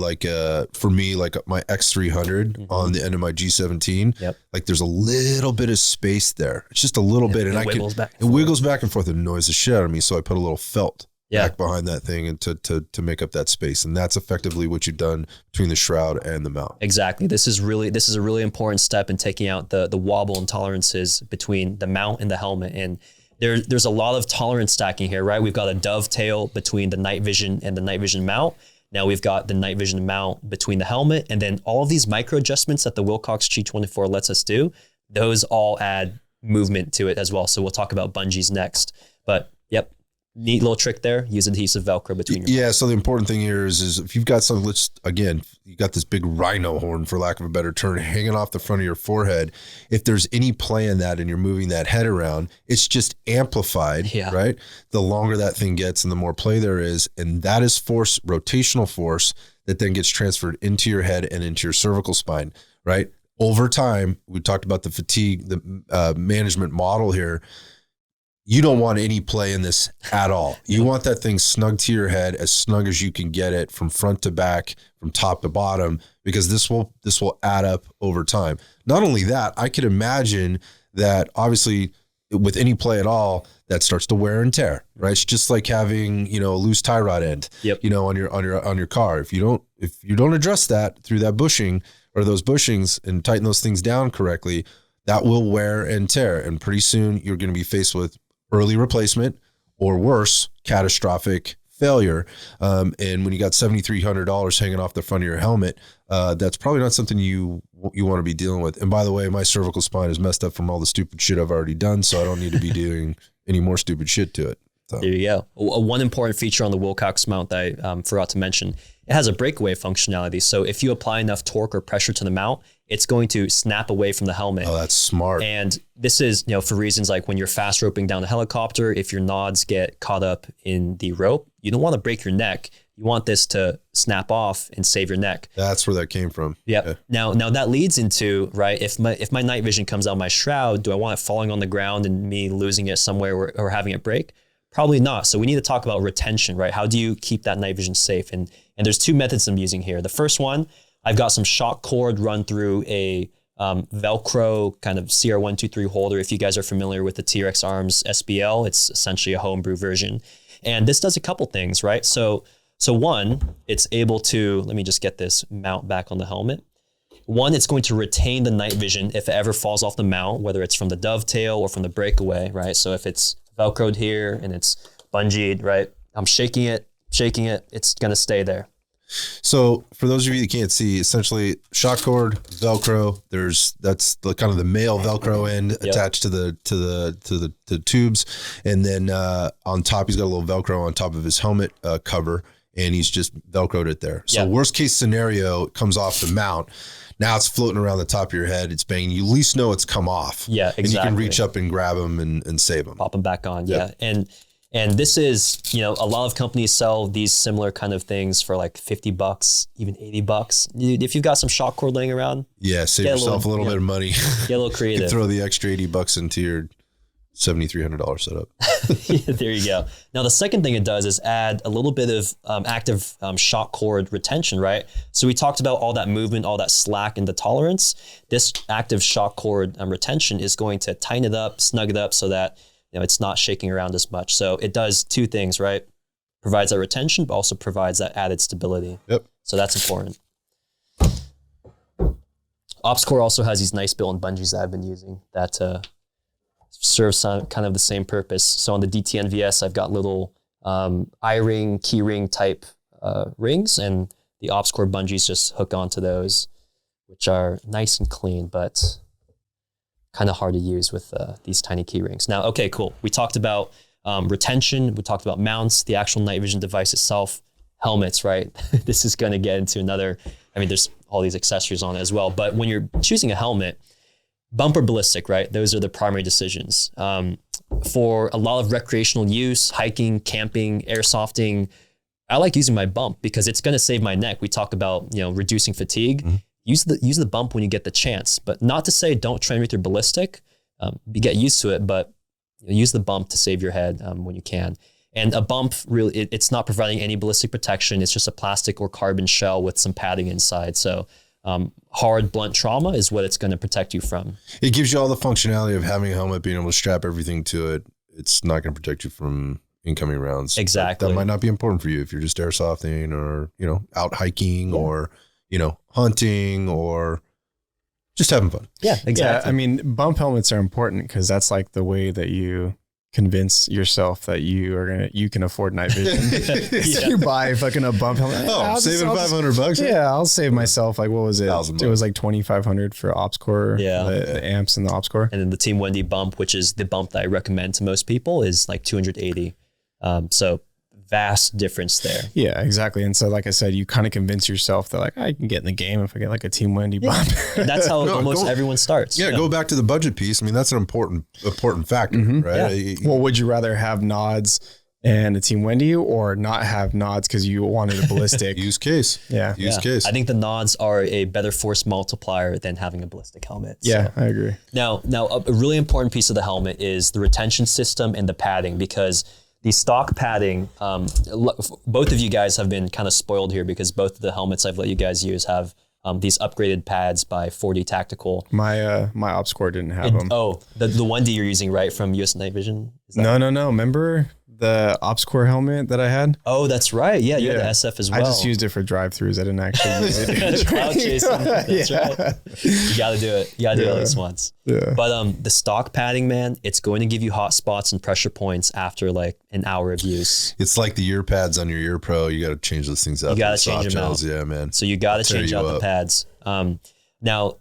for me, like my X300 on the end of my G17, like there's a little bit of space there. It's just a little bit. And it wiggles back and forth and annoys the shit out of me. So I put a little felt back behind that thing and to make up that space. And that's effectively what you've done between the shroud and the mount. Exactly. This is a really important step in taking out the wobble and tolerances between the mount and the helmet. And there's a lot of tolerance stacking here, right? We've got a dovetail between the night vision and the night vision mount. Now we've got the night vision mount between the helmet, and then all of these micro adjustments that the Wilcox G24 lets us do, those all add movement to it as well. So we'll talk about bungees next. But yep, neat little trick there. Use adhesive Velcro between your So the important thing here is if you've got something, you got this big rhino horn, for lack of a better term, hanging off the front of your forehead. If there's any play in that and you're moving that head around, it's just amplified, right? The longer that thing gets and the more play there is. And that is force, rotational force, that then gets transferred into your head and into your cervical spine, right? Over time, we talked about the fatigue, the management model here. You don't want any play in this at all. You want that thing snug to your head, as snug as you can get it from front to back, from top to bottom, because this will add up over time. Not only that, I could imagine that obviously with any play at all, that starts to wear and tear, right? It's just like having, a loose tie rod end, on your car. If you don't address that through that bushing or those bushings and tighten those things down correctly, that will wear and tear. And pretty soon you're going to be faced with early replacement, or worse, catastrophic failure. And when you got $7,300 hanging off the front of your helmet, that's probably not something you want to be dealing with. And by the way, my cervical spine is messed up from all the stupid shit I've already done, so I don't need to be doing any more stupid shit to it. So. There you go. One important feature on the Wilcox mount that I forgot to mention, it has a breakaway functionality. So if you apply enough torque or pressure to the mount, it's going to snap away from the helmet. Oh, that's smart. And this is, for reasons like when you're fast roping down a helicopter, if your nods get caught up in the rope, you don't want to break your neck. You want this to snap off and save your neck. That's where that came from. Yep. Yeah. Now that leads into, right, if my night vision comes out my shroud, do I want it falling on the ground and me losing it somewhere or having it break? Probably not. So we need to talk about retention, right? How do you keep that night vision safe? And there's two methods I'm using here. The first one, I've got some shock cord run through a Velcro kind of CR123 holder. If you guys are familiar with the TRX Arms SBL, it's essentially a homebrew version. And this does a couple things, right? So one, it's able to, let me just get this mount back on the helmet. One, it's going to retain the night vision if it ever falls off the mount, whether it's from the dovetail or from the breakaway, right? So if it's Velcroed here and it's bungeed, right? I'm shaking it, it's gonna stay there. So for those of you that can't see, essentially shock cord, Velcro, that's the kind of the male Velcro end attached to the tubes. And then on top, he's got a little Velcro on top of his helmet cover, and he's just Velcroed it there. So worst case scenario, it comes off the mount. Now it's floating around the top of your head. It's banging. You at least know it's come off. Yeah, exactly. And you can reach up and grab them and save them. Pop them back on. Yep. Yeah. And this is, a lot of companies sell these similar kind of things for like $50, even $80. If you've got some shock cord laying around. Yeah. Save yourself a little bit of money. Get a little creative. You throw the extra $80 into your $7,300 setup. There you go. Now, the second thing it does is add a little bit of active shock cord retention, right? So we talked about all that movement, all that slack and the tolerance. This active shock cord retention is going to tighten it up, snug it up so that it's not shaking around as much. So it does two things, right? Provides that retention, but also provides that added stability. Yep. So that's important. OpsCore also has these nice built-in bungees that I've been using that serves kind of the same purpose. So on the DTN VS, I've got little eye-ring, key ring type rings, and the OpsCore bungees just hook onto those, which are nice and clean, but kind of hard to use with these tiny key rings. Now, okay, cool. We talked about retention. We talked about mounts, the actual night vision device itself, helmets, right? This is going to get into another, there's all these accessories on it as well. But when you're choosing a helmet, bump or ballistic, right? Those are the primary decisions. For a lot of recreational use, hiking, camping, airsofting, I like using my bump because it's going to save my neck. We talk about, reducing fatigue. Mm-hmm. Use the bump when you get the chance, but not to say don't train with your ballistic. You get used to it, but use the bump to save your head when you can. And a bump, really, it's not providing any ballistic protection. It's just a plastic or carbon shell with some padding inside. So hard, blunt trauma is what it's going to protect you from. It gives you all the functionality of having a helmet, being able to strap everything to it. It's not going to protect you from incoming rounds. Exactly. That might not be important for you if you're just airsofting or, out hiking or, hunting or just having fun. Yeah, exactly. Yeah, bump helmets are important because that's like the way that you convince yourself that you can afford night vision. You buy fucking a bump helmet. Saving $500. Yeah, I'll save myself. Like, what was it? It was like $2,500 for ops core. Yeah, the amps and the ops core. And then the Team Wendy bump, which is the bump that I recommend to most people, is like $280. So vast difference there. Yeah, exactly. And so, like I said, you kind of convince yourself that like I can get in the game if I get like a Team Wendy bump. That's how almost everyone starts. Yeah, go back to the budget piece. I mean, that's an important factor, right? Yeah. Well, would you rather have nods and a Team Wendy, or not have nods because you wanted a ballistic? Use case. Use case. I think the nods are a better force multiplier than having a ballistic helmet. Yeah, I agree. Now, a really important piece of the helmet is the retention system and the padding, because the stock padding, both of you guys have been kind of spoiled here because both of the helmets I've let you guys use have these upgraded pads by 4D Tactical. My ops core didn't have them. Oh, the 1D you're using, right, from US Night Vision? No. Remember the ops core helmet that I had? Oh, that's right. Yeah, you had the SF as well. I just used it for drive-throughs. I didn't actually use it. Cloud chasing. That's right. You got to do it. You got to do it at least once. Yeah. But the stock padding, man, it's going to give you hot spots and pressure points after like an hour of use. It's like the ear pads on your ear pro. You got to change those things out. You got to change them out. Yeah, man. So you got to change out the pads. Now,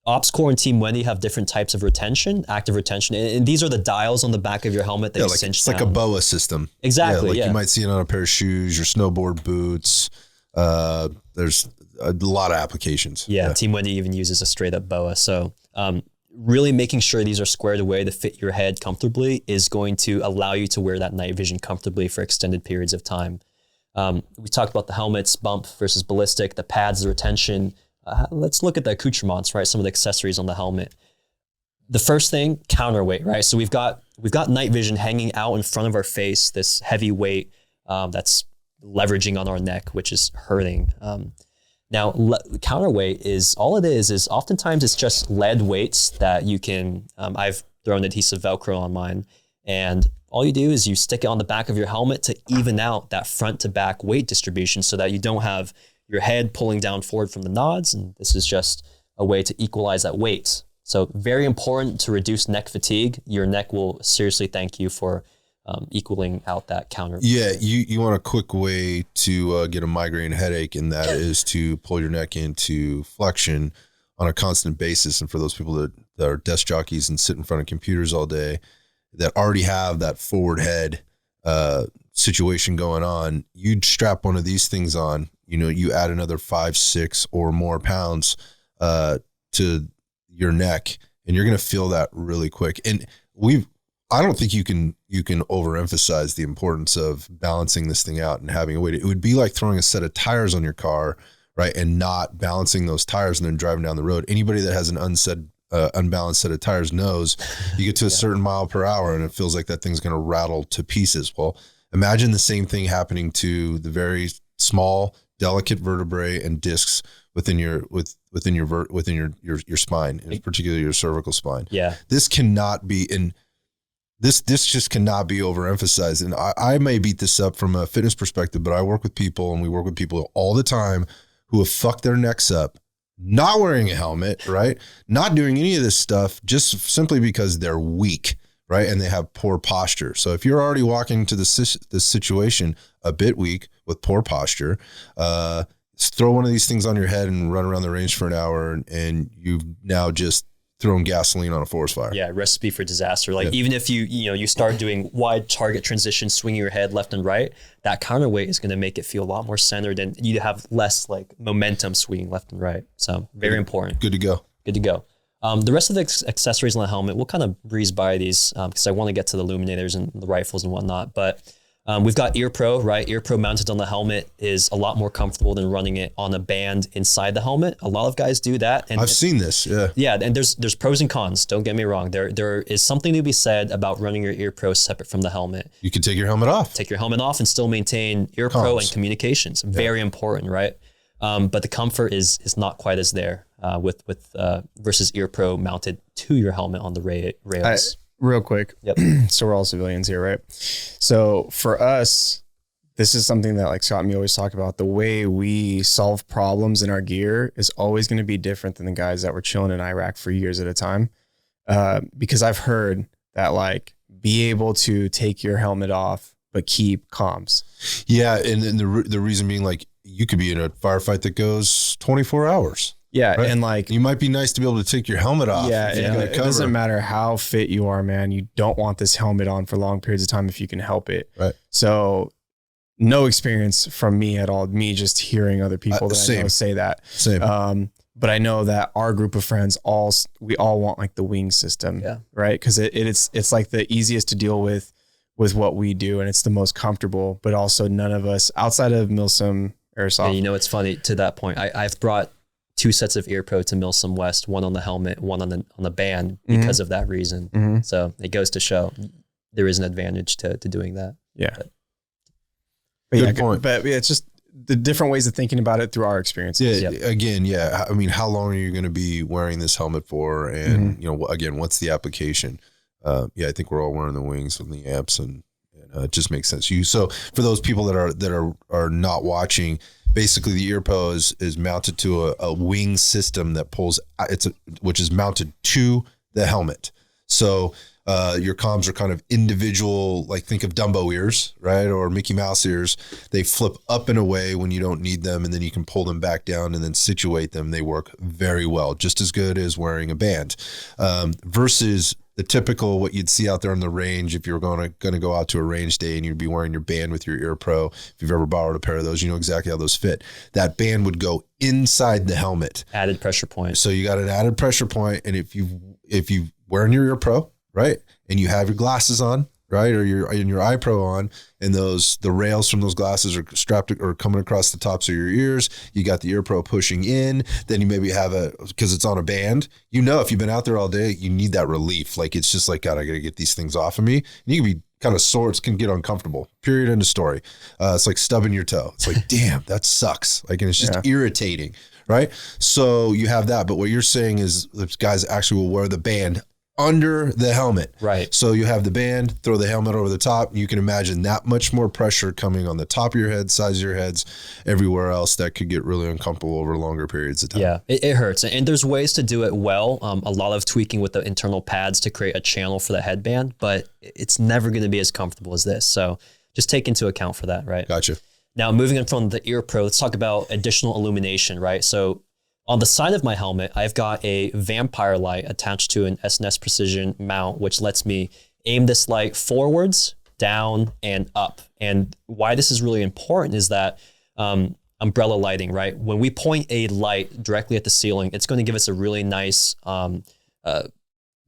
Ops Core and Team Wendy have different types of retention, active retention, and these are the dials on the back of your helmet that you cinch it's down. Like a BOA system. Exactly. You might see it on a pair of shoes, your snowboard boots. There's a lot of applications. Yeah, Team Wendy even uses a straight up BOA. So really making sure these are squared away to fit your head comfortably is going to allow you to wear that night vision comfortably for extended periods of time. We talked about the helmets, bump versus ballistic, the pads, the retention. Let's look at the accoutrements, right? Some of the accessories on the helmet. The first thing, counterweight, right? So we've got night vision hanging out in front of our face, this heavy weight that's leveraging on our neck, which is hurting. Now, counterweight is oftentimes it's just lead weights that you can, I've thrown adhesive Velcro on mine, and all you do is you stick it on the back of your helmet to even out that front to back weight distribution so that you don't have your head pulling down forward from the nods. And this is just a way to equalize that weight. So very important to reduce neck fatigue. Your neck will seriously thank you for equaling out that counter. Yeah, you want a quick way to get a migraine headache, and that is to pull your neck into flexion on a constant basis. And for those people that are desk jockeys and sit in front of computers all day that already have that forward head situation going on, you'd strap one of these things on. You add another 5, 6 or more pounds to your neck, and you're going to feel that really quick. And I don't think you can overemphasize the importance of balancing this thing out and having a weight. It would be like throwing a set of tires on your car, right, and not balancing those tires and then driving down the road. Anybody that has an unbalanced set of tires knows you get to a certain mile per hour and it feels like that thing's going to rattle to pieces. Well, imagine the same thing happening to the very small, delicate vertebrae and discs within your spine, and particularly your cervical spine. Yeah, this cannot be This just cannot be overemphasized. And I may beat this up from a fitness perspective, but I work with people, and we work with people all the time who have fucked their necks up, not wearing a helmet, right? Not doing any of this stuff just simply because they're weak, right? And they have poor posture. So if you're already walking into this situation a bit weak with poor posture, throw one of these things on your head and run around the range for an hour, and you've now just throwing gasoline on a forest fire. Yeah, recipe for disaster. Even if you start doing wide target transition, swinging your head left and right, that counterweight is going to make it feel a lot more centered, and you have less momentum swinging left and right. So very important. Good to go. Good to go. The rest of the accessories on the helmet, we'll kind of breeze by these because I want to get to the illuminators and the rifles and whatnot. But we've got Ear Pro, right? Ear Pro mounted on the helmet is a lot more comfortable than running it on a band inside the helmet. A lot of guys do that. And I've seen this, yeah. Yeah, and there's pros and cons. Don't get me wrong. There is something to be said about running your Ear Pro separate from the helmet. You can take your helmet off. Take your helmet off and still maintain Ear Pro and communications. Very important, right? But the comfort is not quite as there with versus Ear Pro mounted to your helmet on the rails. Real quick. Yep. So we're all civilians here, right? So for us, this is something that Scott and me always talk about. The way we solve problems in our gear is always going to be different than the guys that were chilling in Iraq for years at a time. Because I've heard that be able to take your helmet off, but keep comms. Yeah. And the reason being, like, you could be in a firefight that goes 24 hours. Yeah. Right? And like, you might be nice to be able to take your helmet off. yeah, it doesn't matter how fit you are, man. You don't want this helmet on for long periods of time if you can help it. Right. So no experience from me at all. Me just hearing other people that I know say that. Same. But I know that our group of friends, we all want like the wing system, right? Because it's like the easiest to deal with what we do, and it's the most comfortable. But also, none of us outside of Milsom Airsoft. And you know, it's funny to that point. I've brought 2 sets of ear pro to Milsom West, one on the helmet, one on the band, because of that reason. So it goes to show there is an advantage to doing that. Yeah. But Good point. But it's just the different ways of thinking about it through our experiences. Yeah. Again, I mean, how long are you going to be wearing this helmet for? And you know, again, what's the application? I think we're all wearing the wings and the amps, and it just makes sense. So for those people that are not watching, basically the ear pro is mounted to a wing system that pulls. Which is mounted to the helmet. So your comms are kind of individual, like think of Dumbo ears, right? Or Mickey Mouse ears. They flip up and away when you don't need them, and then you can pull them back down and then situate them. They work very well, just as good as wearing a band, versus the typical what you'd see out there on the range. If you're going to go out to a range day and you'd be wearing your band with your ear pro, if you've ever borrowed a pair of those, you know exactly how those fit. That band would go inside the helmet. Added pressure point. So you got an added pressure point, and if you wearing your ear pro, right, and you have your glasses on, right, or your eye pro on, and the rails from those glasses are strapped or coming across the tops of your ears, you got the ear pro pushing in, then you maybe have because it's on a band, you know, if you've been out there all day, you need that relief. Like, it's just like, God, I got to get these things off of me. And you can be kind of sore. It can get uncomfortable, period, end of story. It's like stubbing your toe. It's like, damn, that sucks. Like, and it's just irritating, right? So you have that. But what you're saying is those guys actually will wear the band under the helmet. Right. So you have the band, throw the helmet over the top. You can imagine that much more pressure coming on the top of your head, sides of your heads, everywhere else. That could get really uncomfortable over longer periods of time. Yeah, it hurts. And there's ways to do it well. A lot of tweaking with the internal pads to create a channel for the headband, but it's never going to be as comfortable as this. So just take into account for that, right? Gotcha. Now, moving on from the ear pro, let's talk about additional illumination, right? So on the side of my helmet, I've got a vampire light attached to an S&S Precision mount, which lets me aim this light forwards, down, and up. And why this is really important is that umbrella lighting, right? When we point a light directly at the ceiling, it's going to give us a really nice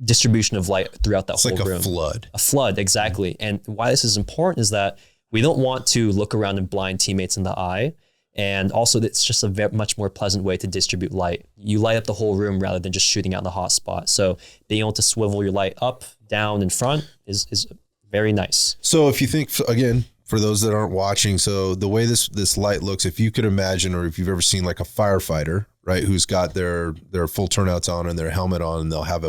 distribution of light throughout that whole room. It's like a flood. A flood, exactly. And why this is important is that we don't want to look around and blind teammates in the eye. And also, it's just a much more pleasant way to distribute light. You light up the whole room rather than just shooting out in the hot spot. So being able to swivel your light up, down, in front is very nice. So if you think, again, for those that aren't watching, so the way this light looks, if you could imagine, or if you've ever seen like a firefighter, right, who's got their full turnouts on and their helmet on, and they'll have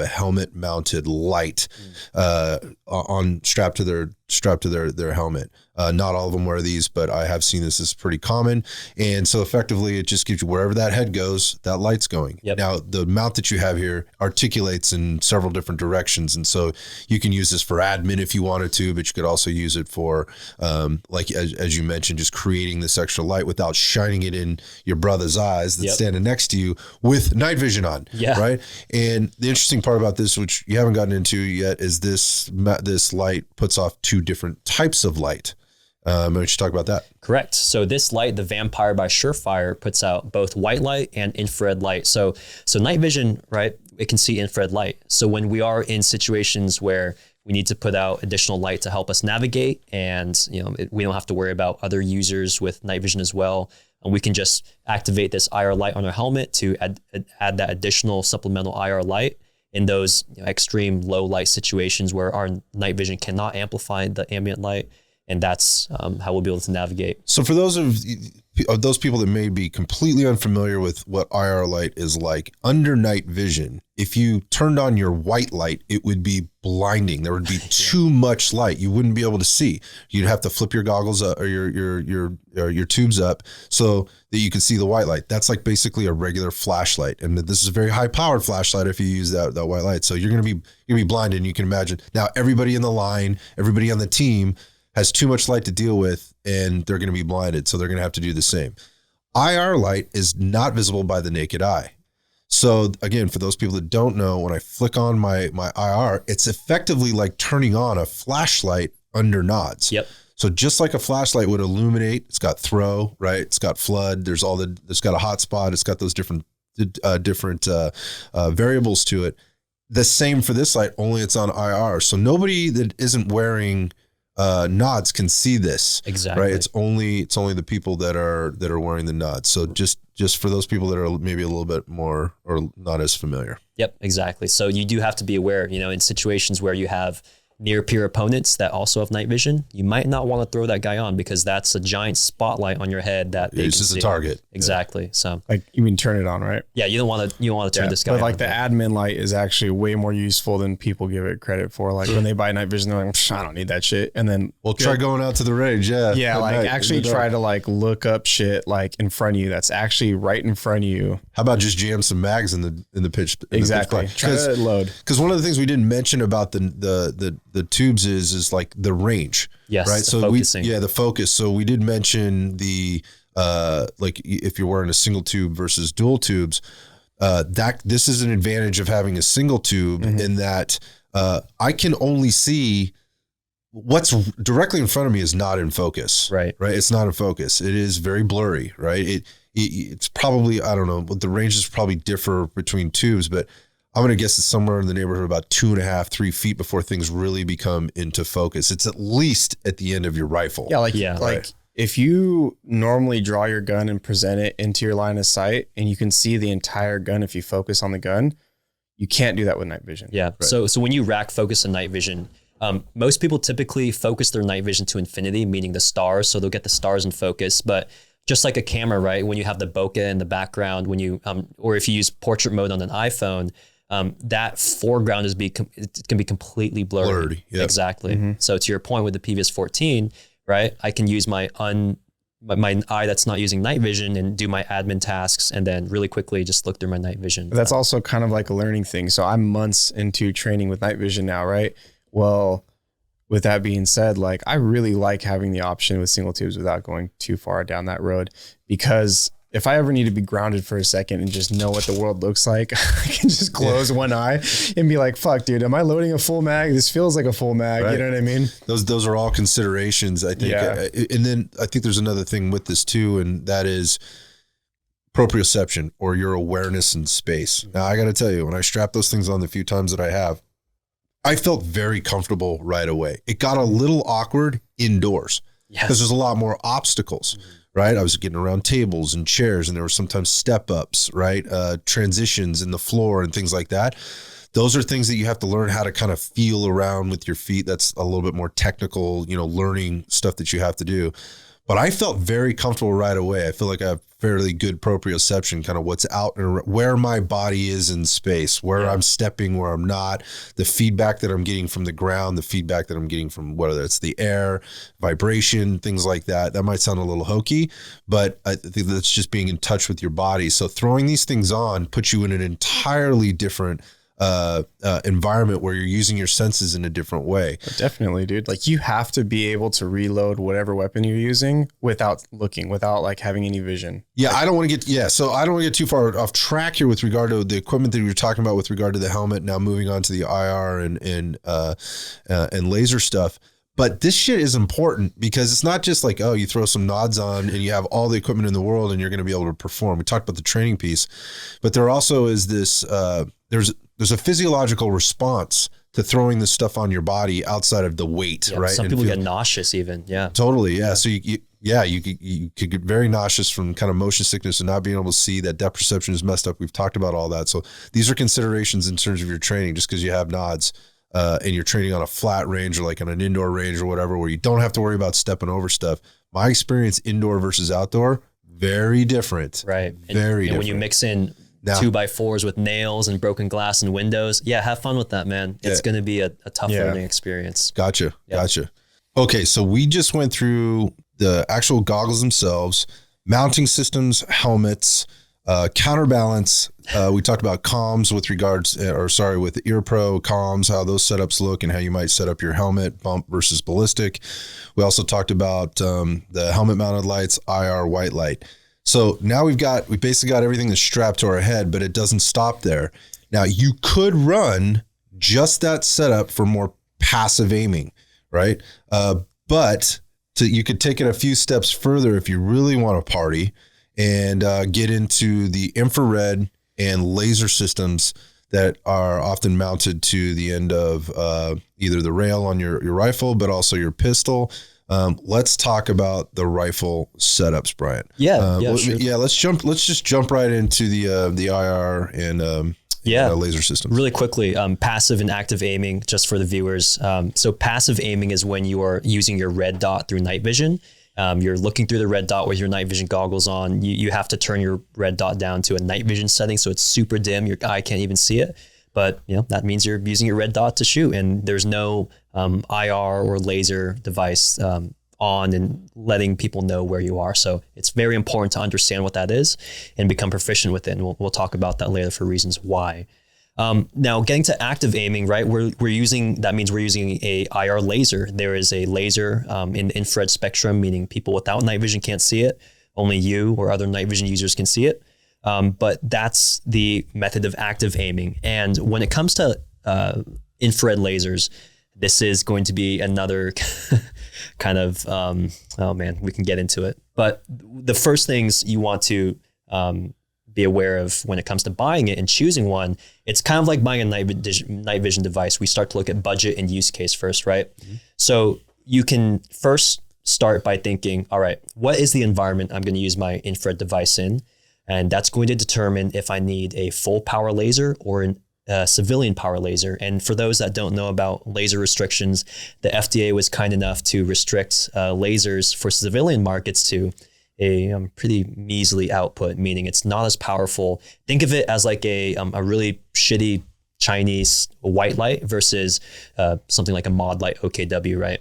a helmet mounted light on strapped to their helmet. Not all of them wear these, but I have seen this is pretty common. And so effectively it just gives you wherever that head goes, that light's going. Yep. Now the mount that you have here articulates in several different directions. And so you can use this for admin if you wanted to, but you could also use it for, like, as you mentioned, just creating this extra light without shining it in your brother's eyes that's standing next to you with night vision on. Yeah. Right. And the interesting part about this, which you haven't gotten into yet, is this light puts off 2 different types of light. Why don't you talk about that? Correct. So this light, the Vampire by Surefire, puts out both white light and infrared light. So night vision, right, it can see infrared light. So when we are in situations where we need to put out additional light to help us navigate, and we don't have to worry about other users with night vision as well, and we can just activate this IR light on our helmet to add that additional supplemental IR light in those extreme low light situations where our night vision cannot amplify the ambient light. And that's how we'll be able to navigate. So for those of of those people that may be completely unfamiliar with what IR light is like, under night vision, if you turned on your white light, it would be blinding. There would be too much light. You wouldn't be able to see. You'd have to flip your goggles up, or your tubes up so that you can see the white light. That's like basically a regular flashlight. And this is a very high powered flashlight if you use that white light. So you're going to be blinded. And you can imagine now everybody in the line, everybody on the team has too much light to deal with, and they're going to be blinded. So they're going to have to do the same. IR light is not visible by the naked eye. So again, for those people that don't know, when I flick on my IR, it's effectively like turning on a flashlight under nods. Yep. So just like a flashlight would illuminate, it's got throw, right? It's got flood. It's got a hotspot. It's got those different variables to it. The same for this light, only it's on IR. So nobody that isn't wearing nods can see this. Exactly. Right. It's only the people that are wearing the nods. So just for those people that are maybe a little bit more or not as familiar. Yep, exactly. So you do have to be aware, in situations where you have near peer opponents that also have night vision, you might not want to throw that guy on because that's a giant spotlight on your head that they it's can just see. a target. Exactly. Yeah. So like you mean turn it on, right? Yeah, you don't want to turn this guy but on. like the admin light is actually way more useful than people give it credit for. Like when they buy night vision, they're like, I don't need that shit. And then try going out to the range. Yeah. Yeah. Like actually try to like look up shit like in front of you. That's actually right in front of you. How about just jam some mags in the pitch? Exactly. Try to load. Because one of the things we didn't mention about the tubes is like the range. Yes. Right. So focusing. the focus. So we did mention the like if you're wearing a single tube versus dual tubes, this is an advantage of having a single tube in that I can only see what's directly in front of me is not in focus. Right. It's not in focus. It is very blurry. Right. It's probably, I don't know, but the ranges probably differ between tubes, but I'm going to guess it's somewhere in the neighborhood of about 2.5, 3 feet before things really become into focus. It's at least at the end of your rifle. Yeah. Like if you normally draw your gun and present it into your line of sight and you can see the entire gun if you focus on the gun, you can't do that with night vision. Yeah. Right. So when you rack focus on night vision, most people typically focus their night vision to infinity, meaning the stars. So they'll get the stars in focus, but just like a camera, right? When you have the bokeh in the background, when you, or if you use portrait mode on an iPhone, that foreground it can be completely blurry. Yep. Exactly. So to your point with the PVS 14, right? I can use my eye that's not using night vision and do my admin tasks and then really quickly just look through my night vision. That's also kind of like a learning thing. So I'm months into training with night vision now, right? Well, with that being said, like I really like having the option with single tubes without going too far down that road, because if I ever need to be grounded for a second and just know what the world looks like, I can just close one eye and be like, fuck, dude, am I loading a full mag? This feels like a full mag. Right. You know what I mean? Those are all considerations, I think. Yeah. And then I think there's another thing with this too, and that is proprioception, or your awareness in space. Now, I got to tell you, when I strap those things on the few times that I have, I felt very comfortable right away. It got a little awkward indoors because there's a lot more obstacles. Right. I was getting around tables and chairs, and there were sometimes step ups, right? Transitions in the floor and things like that. Those are things that you have to learn how to kind of feel around with your feet. That's a little bit more technical, learning stuff that you have to do. But I felt very comfortable right away. I feel like I have fairly good proprioception, kind of what's out and where my body is in space, where I'm stepping, where I'm not, the feedback that I'm getting from the ground, the feedback that I'm getting from whether it's the air, vibration, things like that. That might sound a little hokey, but I think that's just being in touch with your body. So throwing these things on puts you in an entirely different environment where you're using your senses in a different way. Definitely, dude. Like you have to be able to reload whatever weapon you're using without looking, without like having any vision. Yeah, I don't want to get too far off track here with regard to the equipment that you were talking about with regard to the helmet. Now moving on to the IR and laser stuff. But this shit is important because it's not just like, oh, you throw some nods on and you have all the equipment in the world and you're going to be able to perform. We talked about the training piece, but there also is this, there's a physiological response to throwing this stuff on your body outside of the weight, right? Some people get nauseous even. Yeah. Totally. Yeah. So you could get very nauseous from kind of motion sickness and not being able to see. That depth perception is messed up. We've talked about all that. So these are considerations in terms of your training, just because you have nods and you're training on a flat range or like on an indoor range or whatever, where you don't have to worry about stepping over stuff. My experience indoor versus outdoor, Very different. Right. Very different. And when you mix in Now, 2x4s with nails and broken glass and windows, have fun with that, man. It's going to be a tough learning experience. Gotcha. Okay, so we just went through the actual goggles themselves, mounting systems, helmets, counterbalance. We talked about comms with with ear pro comms, how those setups look and how you might set up your helmet bump versus ballistic. We also talked about the helmet mounted lights, IR white light. So now we basically got everything that's strapped to our head, but it doesn't stop there. Now you could run just that setup for more passive aiming, right? But you could take it a few steps further if you really want to party and get into the infrared and laser systems that are often mounted to the end of either the rail on your rifle, but also your pistol. Let's talk about the rifle setups, Brian. Sure. Let's just jump right into the IR and laser systems. Really quickly, passive and active aiming, just for the viewers. So passive aiming is when you are using your red dot through night vision. You're looking through the red dot with your night vision goggles on. You have to turn your red dot down to a night vision setting, so it's super dim. Your eye can't even see it. But that means you're using your red dot to shoot, and there's no IR or laser device on and letting people know where you are. So it's very important to understand what that is and become proficient with it. And we'll talk about that later for reasons why. Now, getting to active aiming, right? That means we're using a IR laser. There is a laser in the infrared spectrum, meaning people without night vision can't see it. Only you or other night vision users can see it. But that's the method of active aiming. And when it comes to infrared lasers, this is going to be another kind of, we can get into it. But the first things you want to be aware of when it comes to buying it and choosing one, it's kind of like buying a night vision device. We start to look at budget and use case first, right? Mm-hmm. So you can first start by thinking, all right, what is the environment I'm going to use my infrared device in? And that's going to determine if I need a full power laser or a civilian power laser. And for those that don't know about laser restrictions, the FDA was kind enough to restrict lasers for civilian markets to a pretty measly output, meaning it's not as powerful. Think of it as like a really shitty Chinese white light versus something like a mod light OKW, right?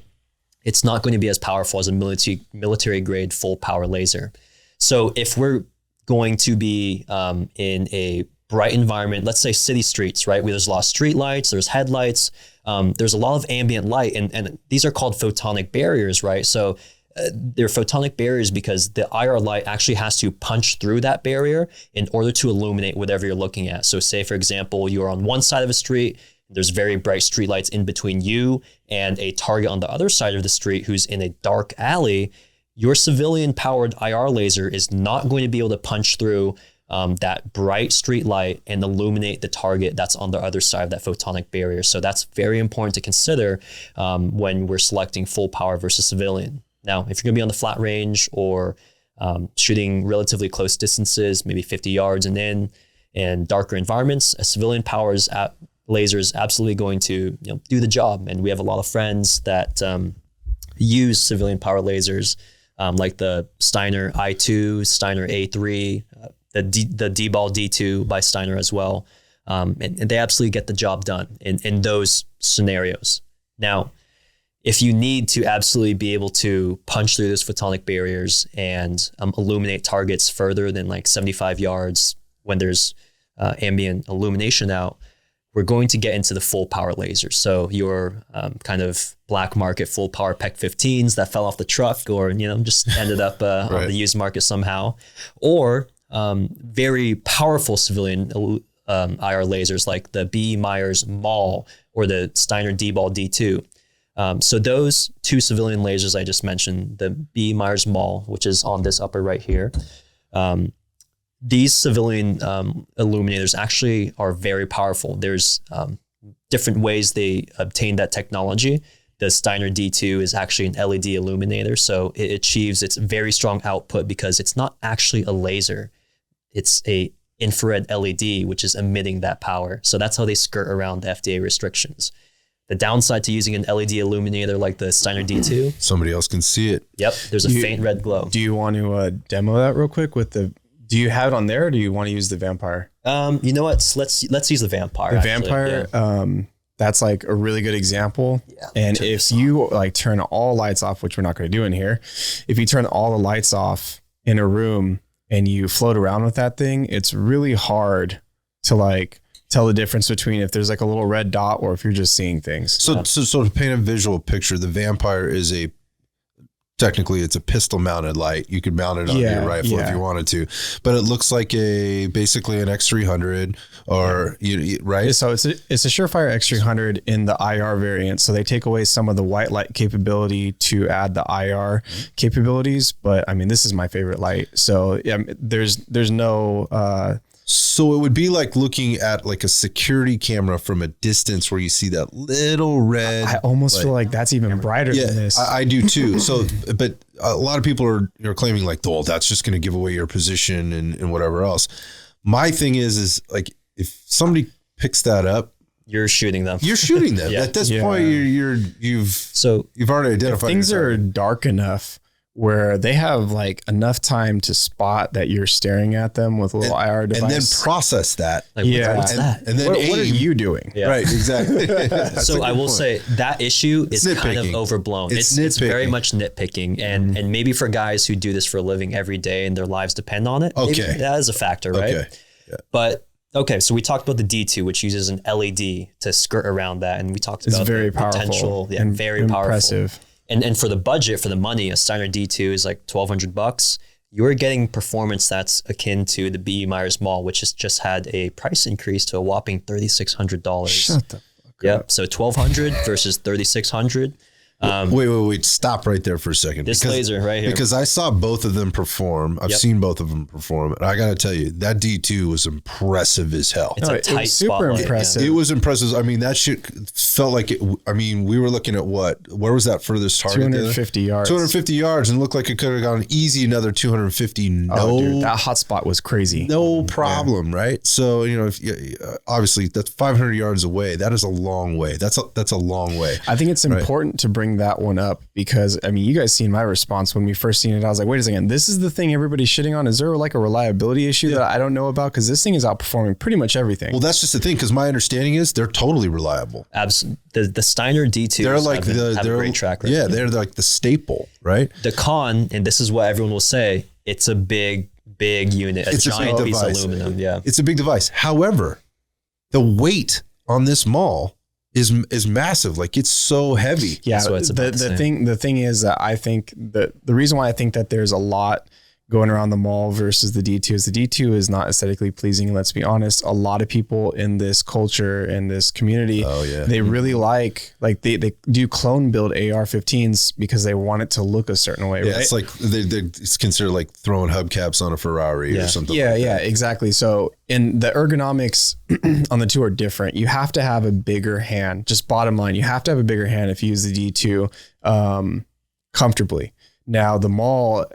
It's not going to be as powerful as a military grade full power laser. So if we're going to be in a bright environment, let's say city streets, right? Where there's a lot of street lights, there's headlights, there's a lot of ambient light, and these are called photonic barriers, right? So they're photonic barriers because the IR light actually has to punch through that barrier in order to illuminate whatever you're looking at. So say, for example, you're on one side of a street, there's very bright street lights in between you and a target on the other side of the street who's in a dark alley. Your civilian powered IR laser is not going to be able to punch through that bright street light and illuminate the target that's on the other side of that photonic barrier. So that's very important to consider when we're selecting full power versus civilian. Now, if you're gonna be on the flat range or shooting relatively close distances, maybe 50 yards and in, and darker environments, a civilian powered laser is absolutely going to do the job. And we have a lot of friends that use civilian power lasers, like the Steiner I2, Steiner A3, the D-Ball D2 by Steiner as well. And they absolutely get the job done in those scenarios. Now, if you need to absolutely be able to punch through those photonic barriers and illuminate targets further than like 75 yards when there's ambient illumination out, we're going to get into the full power lasers. So your kind of black market full power PEC 15s that fell off the truck or, just ended up right on the used market somehow, or very powerful civilian IR lasers like the B. Myers Mall or the Steiner D-Ball D2. So those two civilian lasers I just mentioned, the B. Myers Mall, which is on this upper right here, these civilian illuminators actually are very powerful. There's different ways they obtain that technology. The Steiner D2 is actually an LED illuminator, so it achieves its very strong output because it's not actually a laser. It's a infrared LED, which is emitting that power. So that's how they skirt around the FDA restrictions. The downside to using an LED illuminator like the Steiner D2. Somebody else can see it. Yep. There's a faint red glow. Do you want to demo that real quick do you have it on there, or do you want to use the Vampire? You know what? Let's use the Vampire. The Vampire, that's like a really good example. Yeah, and if you like turn all lights off, which we're not going to do in here, if you turn all the lights off in a room and you float around with that thing, it's really hard to like tell the difference between if there's like a little red dot or if you're just seeing things. So to paint a visual picture, the Vampire is technically it's a pistol mounted light. You could mount it on your rifle if you wanted to, but it looks like basically an X300 or right. So it's a Surefire X300 in the IR variant. So they take away some of the white light capability to add the IR capabilities. But I mean, this is my favorite light. So yeah, there's no, so it would be like looking at like a security camera from a distance where you see that little red. I almost feel like that's even brighter than this. I do too. So, but a lot of people are claiming like, well, that's just going to give away your position and whatever else. My thing is like, if somebody picks that up, you're shooting them. You're shooting them. At this point, you've already identified. Things are dark enough where they have like enough time to spot that you're staring at them with a little IR device. And then process that. Like, what's that? And then what are you doing? Yeah. Right, exactly. So I will say that issue is kind of overblown. It's very much nitpicking. And maybe for guys who do this for a living every day and their lives depend on it, maybe that is a factor, right? Okay. Yeah. But so we talked about the D2, which uses an LED to skirt around that. And we talked about very the powerful potential. Yeah, very impressive. Powerful. And for the budget, for the money, a Steiner D2 is like $1,200. You're getting performance that's akin to the B.E. Myers Mall, which has just had a price increase to a whopping $3,600. Shut the fuck up. So $1,200 versus $3,600. Wait, stop right there for a second. This laser right here. Because I saw both of them perform. I've seen both of them perform. And I got to tell you, that D2 was impressive as hell. It's a tight super impressive. It was impressive. I mean, that shit felt like it. I mean, we were looking at where was that furthest target? 250 yards. 250 yards, and looked like it could have gone easy another 250. Dude, that hotspot was crazy. No problem, right? So, obviously that's 500 yards away. That is a long way. That's a long way. I think it's important to bring that one up because, I mean, you guys seen my response when we first seen it. I was like, wait a second, this is the thing everybody's shitting on. Is there like a reliability issue that I don't know about? Because this thing is outperforming pretty much everything. Well, that's just the thing, because my understanding is they're totally reliable. Absolutely. The Steiner D2 they're like have a great track record. Yeah, they're like the staple, right? The con, and this is what everyone will say, it's a big unit, a giant piece of aluminum. Yeah, it's a big device. However, the weight on this Maul is massive. Like, it's so heavy. Yeah. The thing is that I think the reason why I think that there's a lot going around the Maul versus the D2 is the D2 is not aesthetically pleasing. Let's be honest. A lot of people in this culture and this community, they really like they do clone build AR-15s because they want it to look a certain way. Yeah, right? it's like it's considered like throwing hubcaps on a Ferrari or something. Yeah, exactly. So in the ergonomics on the two are different. You have to have a bigger hand. Just bottom line, you have to have a bigger hand if you use the D2 comfortably. Now the Maul,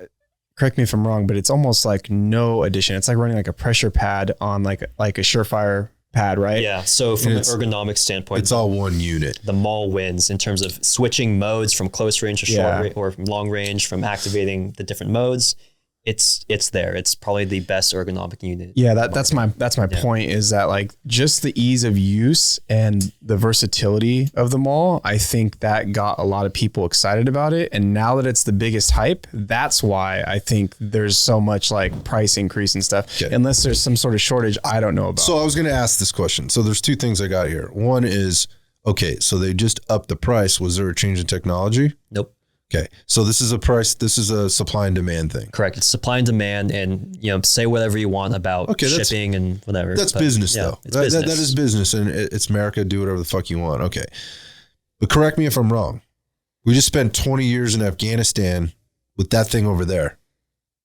correct me if I'm wrong, but it's almost like no addition. It's like running like a pressure pad on like a Surefire pad, right? Yeah. So from an ergonomic standpoint, it's all one unit. The Maul wins in terms of switching modes from close range to short or from long range, from activating the different modes. It's there. It's probably the best ergonomic unit. Yeah, that's my point, is that like just the ease of use and the versatility of the Maul, I think that got a lot of people excited about it. And now that it's the biggest hype, that's why I think there's so much like price increase and stuff. Okay. Unless there's some sort of shortage I don't know about. So I was going to ask this question. So there's two things I got here. One is, okay, so they just upped the price. Was there a change in technology? Nope. Okay, so this is a supply and demand thing. Correct. It's supply and demand, and say whatever you want about shipping and whatever. That's business, though. It's business. That is business, and it's America. Do whatever the fuck you want. Okay, but correct me if I'm wrong. We just spent 20 years in Afghanistan with that thing over there,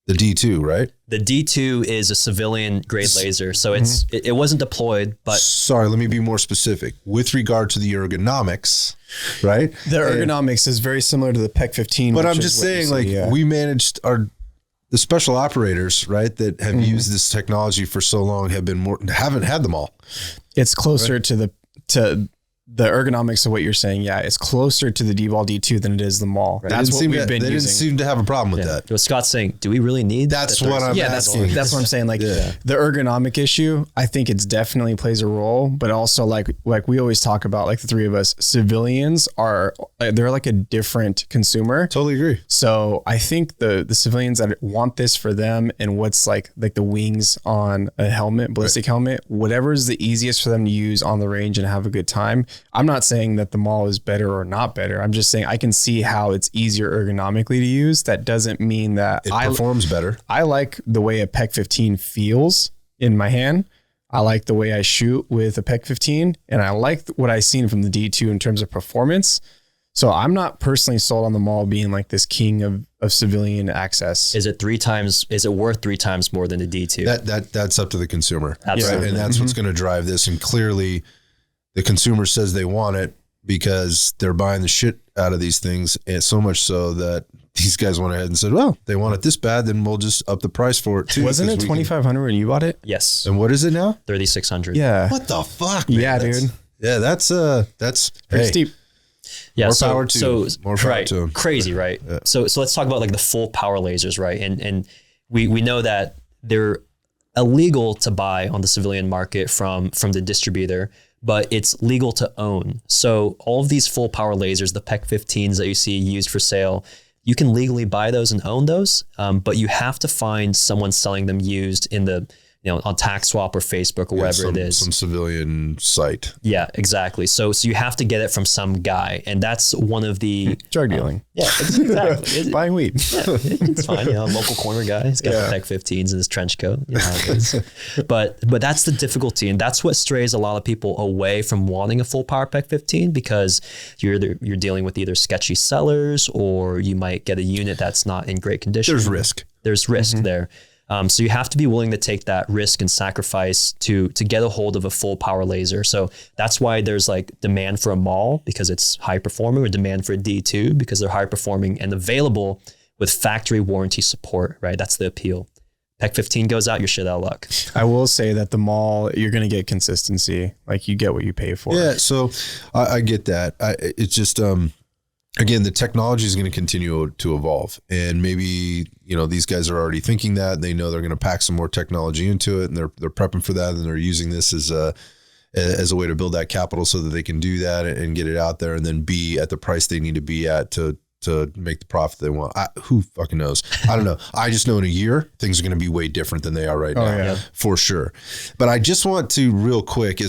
the D2, right? The D2 is a civilian grade laser, so it wasn't deployed. But sorry, let me be more specific with regard to the ergonomics. Right, the ergonomics is very similar to the PEC-15. But I'm just saying, we managed the special operators, right, that have used this technology for so long haven't had them all. It's closer to the ergonomics of what you're saying, it's closer to the D-Ball D2 than it is the Maul. Right. That's what we've been using. They didn't seem to have a problem with that. What Scott's saying, do we really need That's what I'm asking. That's what I'm saying. Like the ergonomic issue, I think it's definitely plays a role, but also like we always talk about, like the three of us, civilians they're like a different consumer. Totally agree. So I think the civilians that want this for them and what's like the wings on a helmet, ballistic helmet, whatever is the easiest for them to use on the range and have a good time. I'm not saying that the Maul is better or not better. I'm just saying I can see how it's easier ergonomically to use. That doesn't mean that it performs better. I like the way a PEC 15 feels in my hand. I like the way I shoot with a PEC 15, and I like what I've seen from the D2 in terms of performance. So I'm not personally sold on the Maul being like this king of civilian access. Is it worth 3 times more than the D2? That's up to the consumer. Absolutely. Right? And that's what's going to drive this. And clearly the consumer says they want it because they're buying the shit out of these things. And so much so that these guys went ahead and said, well, they want it this bad, then we'll just up the price for it too. Wasn't it $2,500 when you bought it? Yes. And what is it now? $3,600. Yeah. What the fuck, man? Yeah, dude. Yeah, that's pretty steep. Yeah, more power to them. More power right, to them. crazy, right? Yeah. So let's talk about like the full power lasers, right? And we know that they're illegal to buy on the civilian market from the distributor, but it's legal to own. So all of these full power lasers, the PEC 15s that you see used for sale, you can legally buy those and own those, but you have to find someone selling them used in the on TaxSwap or Facebook or wherever it is. Some civilian site. Yeah, exactly. So you have to get it from some guy. And that's one of the... drug dealing. Yeah, exactly. Buying weed. Yeah, it's fine. Local corner guy. He's got the PEC 15s in his trench coat. How it is. But that's the difficulty. And that's what strays a lot of people away from wanting a full power PEC 15, because you're dealing with either sketchy sellers or you might get a unit that's not in great condition. There's risk. There's risk there. So you have to be willing to take that risk and sacrifice to get a hold of a full power laser. So that's why there's like demand for a Maul because it's high performing, or demand for a D2 because they're high performing and available with factory warranty support, right? That's the appeal. PEC 15 goes out, you're shit out of luck. I will say that the Maul, you're going to get consistency. Like you get what you pay for. Yeah, so I get that. It's just... Again, the technology is going to continue to evolve, and maybe these guys are already thinking that they know they're going to pack some more technology into it, and they're prepping for that, and they're using this as a way to build that capital so that they can do that and get it out there, and then be at the price they need to be at to make the profit they want. Who fucking knows? I don't know. I just know in a year things are going to be way different than they are right now, for sure. But I just want to real quick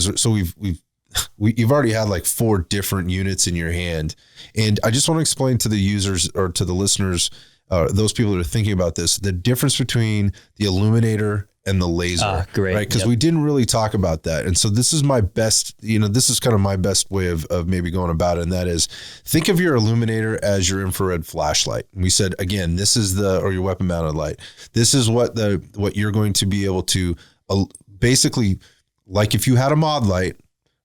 you've already had like 4 different units in your hand. And I just want to explain to the users or to the listeners, those people that are thinking about this, the difference between the illuminator and the laser. Great. Right? Because we didn't really talk about that. And so this is my best, this is kind of my best way of maybe going about it. And that is, think of your illuminator as your infrared flashlight. And we said, again, this is or your weapon mounted light. This is what you're going to be able to basically, like if you had a mod light,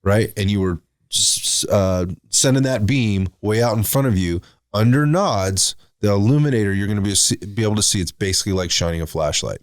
right? And you were sending that beam way out in front of you under nods, the illuminator, you're going to be able to see it's basically like shining a flashlight.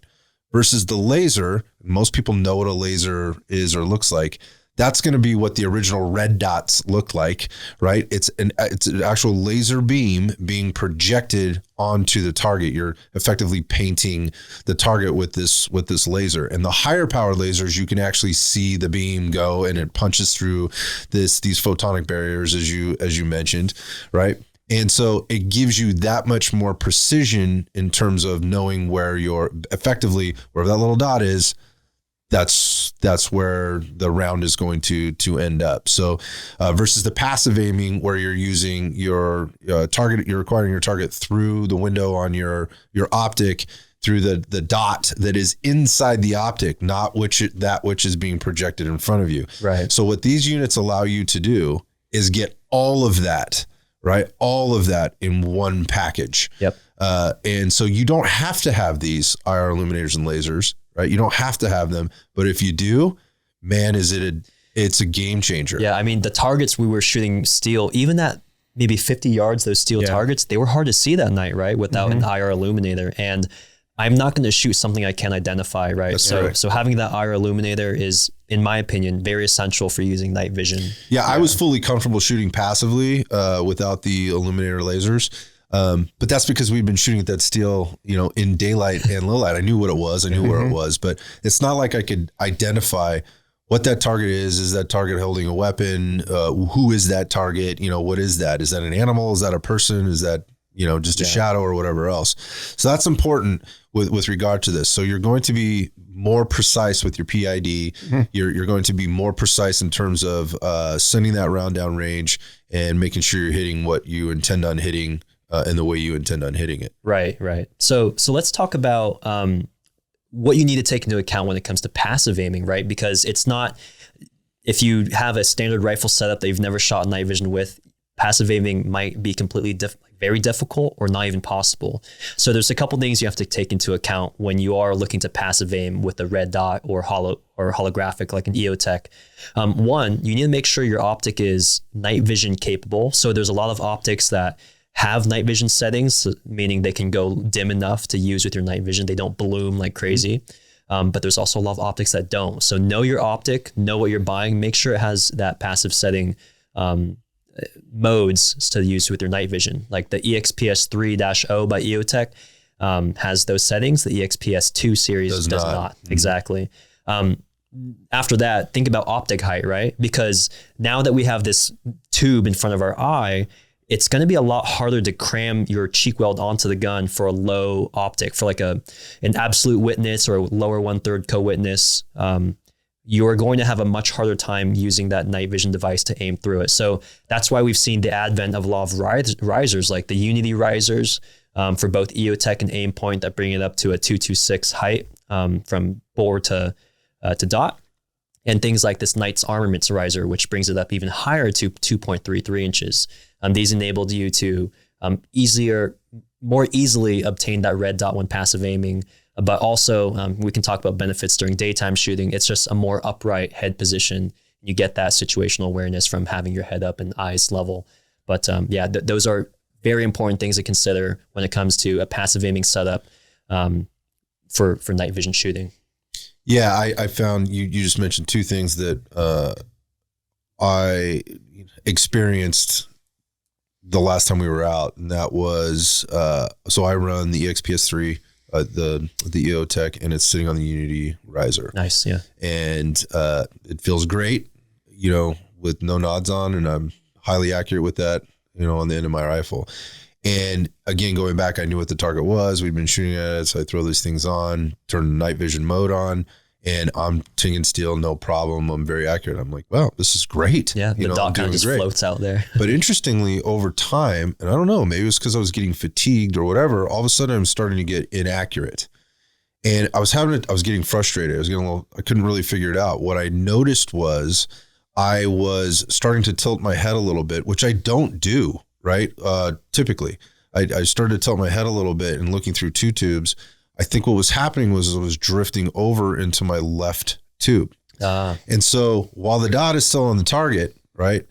Versus the laser, most people know what a laser is or looks like. That's going to be what the original red dots look like, right? It's an actual laser beam being projected onto the target. You're effectively painting the target with this laser. And the higher power lasers, you can actually see the beam go, and it punches through these photonic barriers, as you mentioned, right? And so it gives you that much more precision in terms of knowing where effectively wherever that little dot is. That's where the round is going to end up. So versus the passive aiming, where you're using your target, you're acquiring your target through the window on your optic, through the dot that is inside the optic, not that which is being projected in front of you. Right. So what these units allow you to do is get all of that, right? All of that in one package. Yep. And so you don't have to have these IR illuminators and lasers. Right, you don't have to have them, but if you do, man, it's a game changer. Yeah, I mean, the targets we were shooting steel, even at maybe 50 yards, those steel targets, they were hard to see that night, right? Without an IR illuminator. And I'm not going to shoot something I can't identify, right? So having that IR illuminator is, in my opinion, very essential for using night vision. Yeah, I was fully comfortable shooting passively without the illuminator lasers. But that's because we've been shooting at that steel, in daylight and low light. I knew what it was. I knew where it was, but it's not like I could identify what that target is. Is that target holding a weapon? Who is that target? What is that? Is that an animal? Is that a person? Is that, just a shadow or whatever else? So that's important with regard to this. So you're going to be more precise with your PID. Mm-hmm. You're going to be more precise in terms of sending that round down range and making sure you're hitting what you intend on hitting in the way you intend on hitting it. Right. So let's talk about what you need to take into account when it comes to passive aiming, right? Because it's not, if you have a standard rifle setup that you've never shot night vision with, passive aiming might be completely very difficult or not even possible. So there's a couple things you have to take into account when you are looking to passive aim with a red dot or holographic like an EOTech. One, you need to make sure your optic is night vision capable. So there's a lot of optics that have night vision settings, meaning they can go dim enough to use with your night vision. They don't bloom like crazy. But there's also a lot of optics that don't. So know your optic, know what you're buying, make sure it has that passive setting modes to use with your night vision. Like the EXPS 3-0 by EOTech has those settings. The EXPS 2 series does not. Mm-hmm. Exactly. After that, think about optic height, right? Because now that we have this tube in front of our eye, it's going to be a lot harder to cram your cheek weld onto the gun for a low optic, for like an absolute witness or a lower 1/3 co-witness. You're going to have a much harder time using that night vision device to aim through it. So that's why we've seen the advent of a lot of risers, like the Unity risers for both EOTech and Aimpoint, that bring it up to a 226 height from bore to dot. And things like this Knight's Armaments riser, which brings it up even higher to 2.33 inches. These enabled you to more easily obtain that red dot when passive aiming. But also, we can talk about benefits during daytime shooting. It's just a more upright head position. You get that situational awareness from having your head up and eyes level. But those are very important things to consider when it comes to a passive aiming setup for night vision shooting. Yeah, I found you just mentioned two things that I experienced the last time we were out, and that was so I run the EXPS 3. The EOTech, and it's sitting on the Unity riser. Nice, yeah. And it feels great, with no nods on, and I'm highly accurate with that, on the end of my rifle. And again, going back, I knew what the target was. We've been shooting at it, so I throw these things on, turn the night vision mode on, and I'm tinging steel, no problem. I'm very accurate. I'm like, wow, this is great. Yeah, the dot kind of just floats out there. But interestingly, over time, and I don't know, maybe it was because I was getting fatigued or whatever, all of a sudden I'm starting to get inaccurate. And I was getting frustrated. I couldn't really figure it out. What I noticed was I was starting to tilt my head a little bit, which I don't do, right? Typically. I started to tilt my head a little bit and looking through two tubes. I think what was happening was I was drifting over into my left tube. And so while the dot is still on the target, right,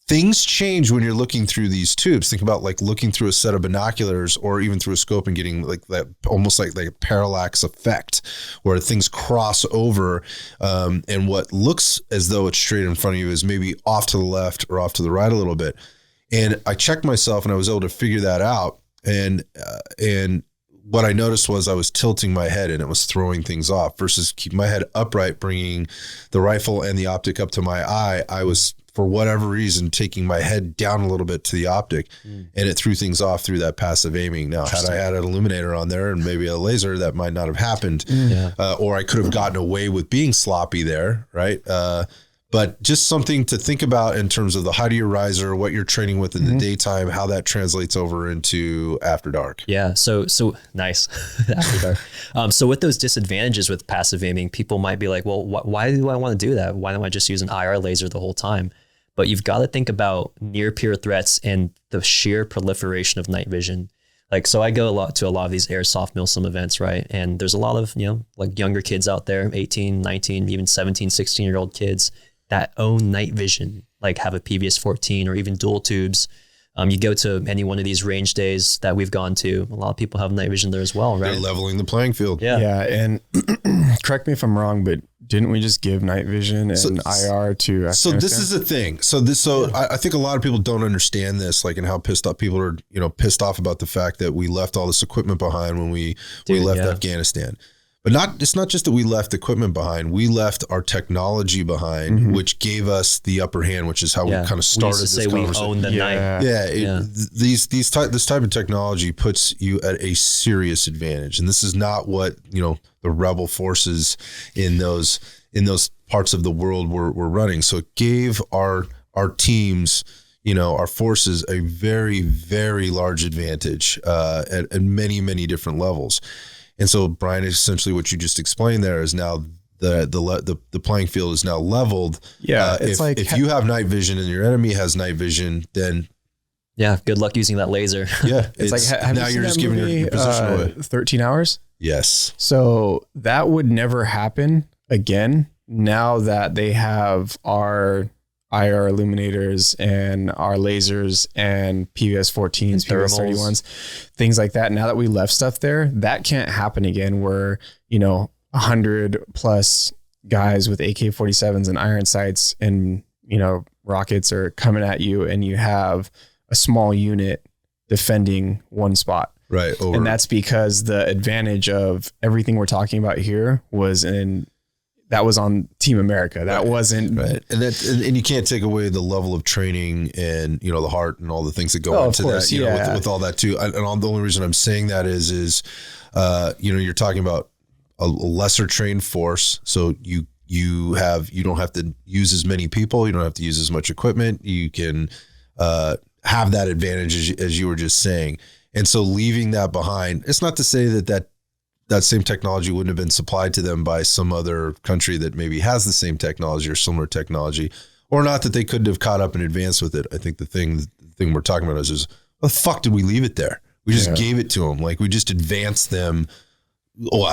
things change when you're looking through these tubes. Think about like looking through a set of binoculars or even through a scope and getting like that, almost like a parallax effect where things cross over and what looks as though it's straight in front of you is maybe off to the left or off to the right a little bit. And I checked myself and I was able to figure that out. And what I noticed was I was tilting my head and it was throwing things off versus keep my head upright, bringing the rifle and the optic up to my eye. I was, for whatever reason, taking my head down a little bit to the optic and it threw things off through that passive aiming. Now, had I had an illuminator on there and maybe a laser, that might not have happened. Or I could have gotten away with being sloppy there, right? But just something to think about in terms of the height of your riser, what you're training with in the daytime, how that translates over into after dark. Yeah. So nice. After dark. So with those disadvantages with passive aiming, people might be like, well, why do I want to do that? Why don't I just use an IR laser the whole time? But you've got to think about near peer threats and the sheer proliferation of night vision. Like, so I go to a lot of these airsoft milsim events, right? And there's a lot of, like younger kids out there, 18, 19, even 17, 16-year-old kids that own night vision, like have a PVS 14 or even dual tubes. You go to any one of these range days that we've gone to, a lot of people have night vision there as well, right? They're leveling the playing field. Yeah. Yeah. And correct me if I'm wrong, but didn't we just give night vision and IR to Afghanistan? So this is the thing. I think a lot of people don't understand this, like, and how pissed off people are, pissed off about the fact that we left all this equipment behind when we left Afghanistan. But it's not just that we left equipment behind. We left our technology behind, which gave us the upper hand, which is how we kind of started this conversation. We own the night. This type of technology puts you at a serious advantage, and this is not what the rebel forces in those parts of the world were running. So it gave our teams, our forces, a very, very large advantage at many, many different levels. And so, Brian, essentially what you just explained there is now the playing field is now leveled. Yeah, it's if you have night vision and your enemy has night vision, then good luck using that laser. Yeah, it's like now you're just giving your position away. 13 Hours. Yes. So that would never happen again. Now that they have our IR illuminators and our lasers and PVS 14s, PVS 31s, things like that. Now that we left stuff there, that can't happen again where, 100 plus guys with AK-47s and iron sights and, rockets are coming at you and you have a small unit defending one spot. Right. And that's because the advantage of everything we're talking about here was that was on Team America. That wasn't right. And you can't take away the level of training and, the heart and all the things that go into that, with all that too. And the only reason I'm saying that is you're talking about a lesser trained force. So you don't have to use as many people. You don't have to use as much equipment. You can have that advantage as you were just saying. And so leaving that behind, it's not to say that same technology wouldn't have been supplied to them by some other country that maybe has the same technology or similar technology, or not that they couldn't have caught up and advanced with it. I think the thing we're talking about is what the fuck did we leave it there? We just gave it to them. Like we just advanced them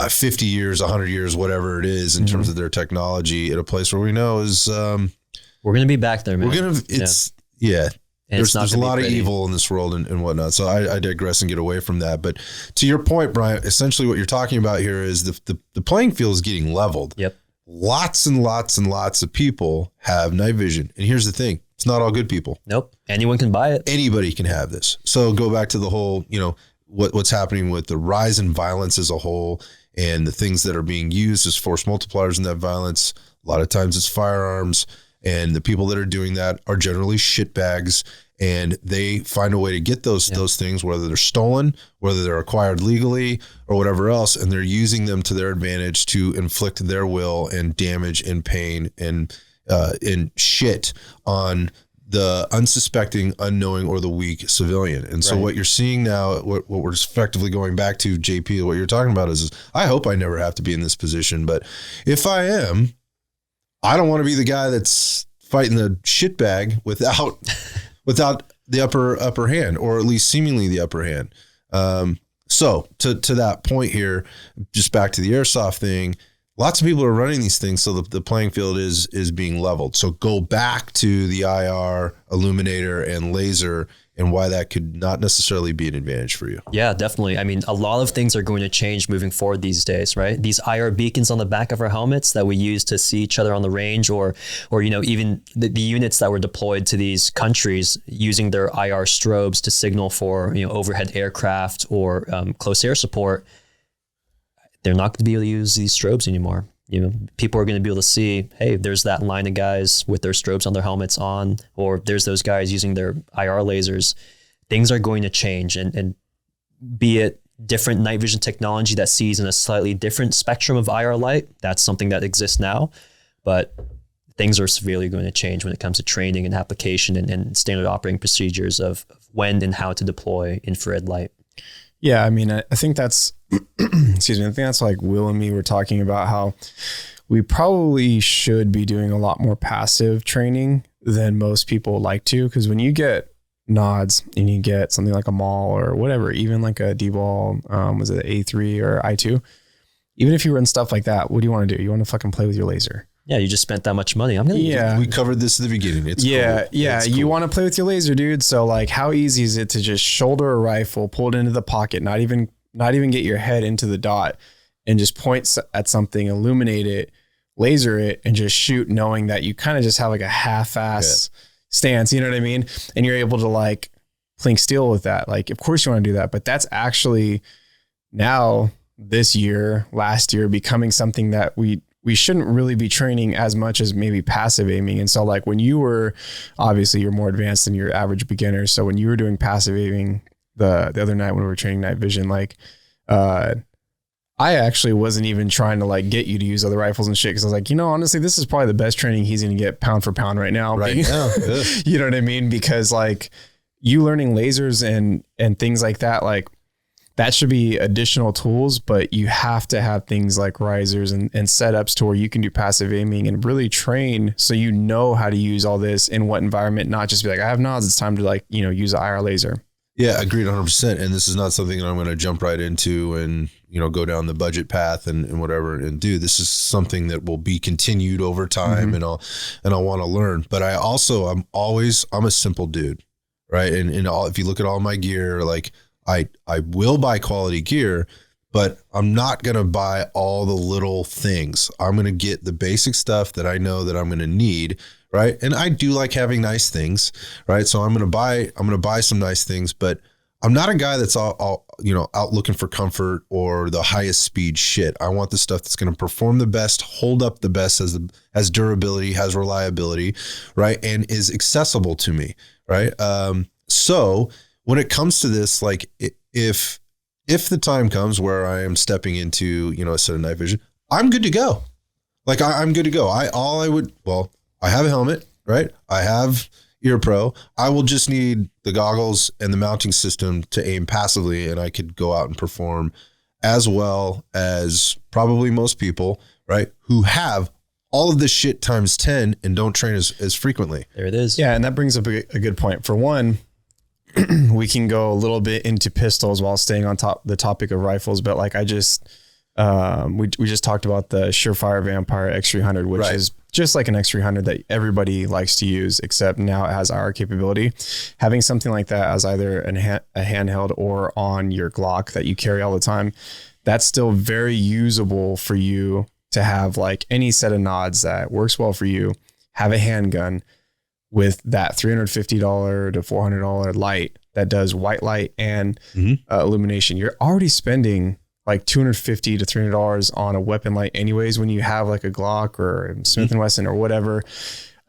50 years, 100 years, whatever it is in terms of their technology at a place where we know is, we're going to be back there, man. There's a lot of evil in this world and whatnot. So I digress and get away from that. But to your point, Brian, essentially what you're talking about here is the playing field is getting leveled. Yep. Lots and lots and lots of people have night vision. And here's the thing. It's not all good people. Nope. Anyone can buy it. Anybody can have this. So go back to the whole, what's happening with the rise in violence as a whole and the things that are being used as force multipliers in that violence. A lot of times it's firearms. And the people that are doing that are generally shitbags, and they find a way to get those things, whether they're stolen, whether they're acquired legally, or whatever else, and they're using them to their advantage to inflict their will and damage and pain and shit on the unsuspecting, unknowing, or the weak civilian. And so what you're seeing now, what we're effectively going back to, JP, what you're talking about is I hope I never have to be in this position, but if I am, I don't want to be the guy that's fighting the shitbag without the upper hand, or at least seemingly the upper hand. So to that point here, just back to the airsoft thing, lots of people are running these things, so the playing field is being leveled. So go back to the IR, illuminator, and laser, and why that could not necessarily be an advantage for you. Yeah, definitely. I mean, a lot of things are going to change moving forward these days, right? These IR beacons on the back of our helmets that we use to see each other on the range, or even the units that were deployed to these countries using their IR strobes to signal for overhead aircraft or close air support. They're not going to be able to use these strobes anymore. People are going to be able to see, hey, there's that line of guys with their strobes on their helmets on, or there's those guys using their IR lasers. Things are going to change, and be it different night vision technology that sees in a slightly different spectrum of IR light, that's something that exists now, but things are severely going to change when it comes to training and application and standard operating procedures of when and how to deploy infrared light. Yeah, I mean, I think that's, excuse me, I think that's like Will and me were talking about how we probably should be doing a lot more passive training than most people like to. Because when you get nods and you get something like a mall or whatever, even like a D-ball, was it A3 or I2? Even if you run stuff like that, what do you want to do? You want to fucking play with your laser, Yeah, you just spent that much money. We covered this at the beginning. It's cool. It's You cool. want to play with your laser, dude. So like, how easy is it to just shoulder a rifle, pull it into the pocket, not even get your head into the dot, and just point at something, illuminate it, laser it, and just shoot, knowing that you kind of just have like a half-ass stance. You know what I mean? And you're able to like plink steel with that. Like, of course you want to do that, but that's actually now this year, last year, becoming something that we shouldn't really be training as much as maybe passive aiming. And so like when you were, obviously you're more advanced than your average beginner. So when you were doing passive aiming the other night when we were training night vision, like, I actually wasn't even trying to like get you to use other rifles and shit. Cause I was like, honestly, this is probably the best training he's going to get pound for pound right now. Right now. You know what I mean? Because like you learning lasers and things like that, like, that should be additional tools, but you have to have things like risers and setups to where you can do passive aiming and really train so you know how to use all this in what environment, not just be like, I have nods, it's time to like, use an IR laser. Yeah, agreed 100%. And this is not something that I'm going to jump right into and, go down the budget path and whatever and do. This is something that will be continued over time and I'll want to learn. But I'm a simple dude, right? And if you look at all my gear, like, I will buy quality gear, but I'm not going to buy all the little things. I'm going to get the basic stuff that I know that I'm going to need. Right. And I do like having nice things. Right. So I'm going to buy some nice things, but I'm not a guy that's all out looking for comfort or the highest speed shit. I want the stuff that's going to perform the best, hold up the best, has durability, has reliability. Right. And is accessible to me. Right. So when it comes to this, like if the time comes where I am stepping into, a set of night vision, I'm good to go. Like I'm good to go. I have a helmet, right? I have Ear Pro. I will just need the goggles and the mounting system to aim passively, and I could go out and perform as well as probably most people, right? Who have all of this shit times 10 and don't train as frequently. There it is. Yeah. And that brings up a good point. For one, we can go a little bit into pistols while staying on the topic of rifles, but like we just talked about the Surefire Vampire X300, which is just like an X300 that everybody likes to use, except now it has IR capability. Having something like that as either a handheld or on your Glock that you carry all the time, that's still very usable for you to have like any set of nods that works well for you. Have a handgun with that $350 to $400 light that does white light and illumination. You're already spending like $250 to $300 on a weapon light anyways. When you have like a Glock or Smith & Wesson or whatever,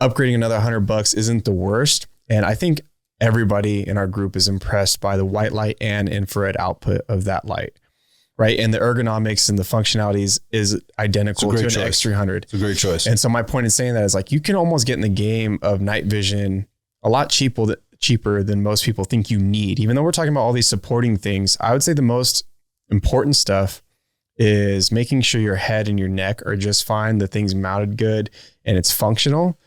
upgrading another $100 isn't the worst. And I think everybody in our group is impressed by the white light and infrared output of that light. Right. And the ergonomics and the functionalities is identical to an X300. It's a great choice. And so my point in saying that is like, you can almost get in the game of night vision a lot cheaper than most people think you need. Even though we're talking about all these supporting things, I would say the most important stuff is making sure your head and your neck are just fine. The thing's mounted good and it's functional.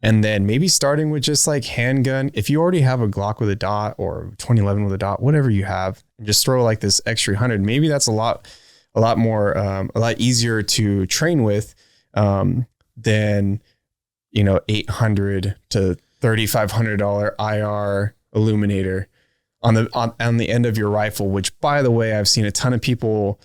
And then maybe starting with just like handgun. If you already have a Glock with a dot or 2011 with a dot, whatever you have, and just throw like this X300, maybe that's a lot more, a lot easier to train with than, $800 to $3,500 IR illuminator on the end of your rifle, which by the way, I've seen a ton of people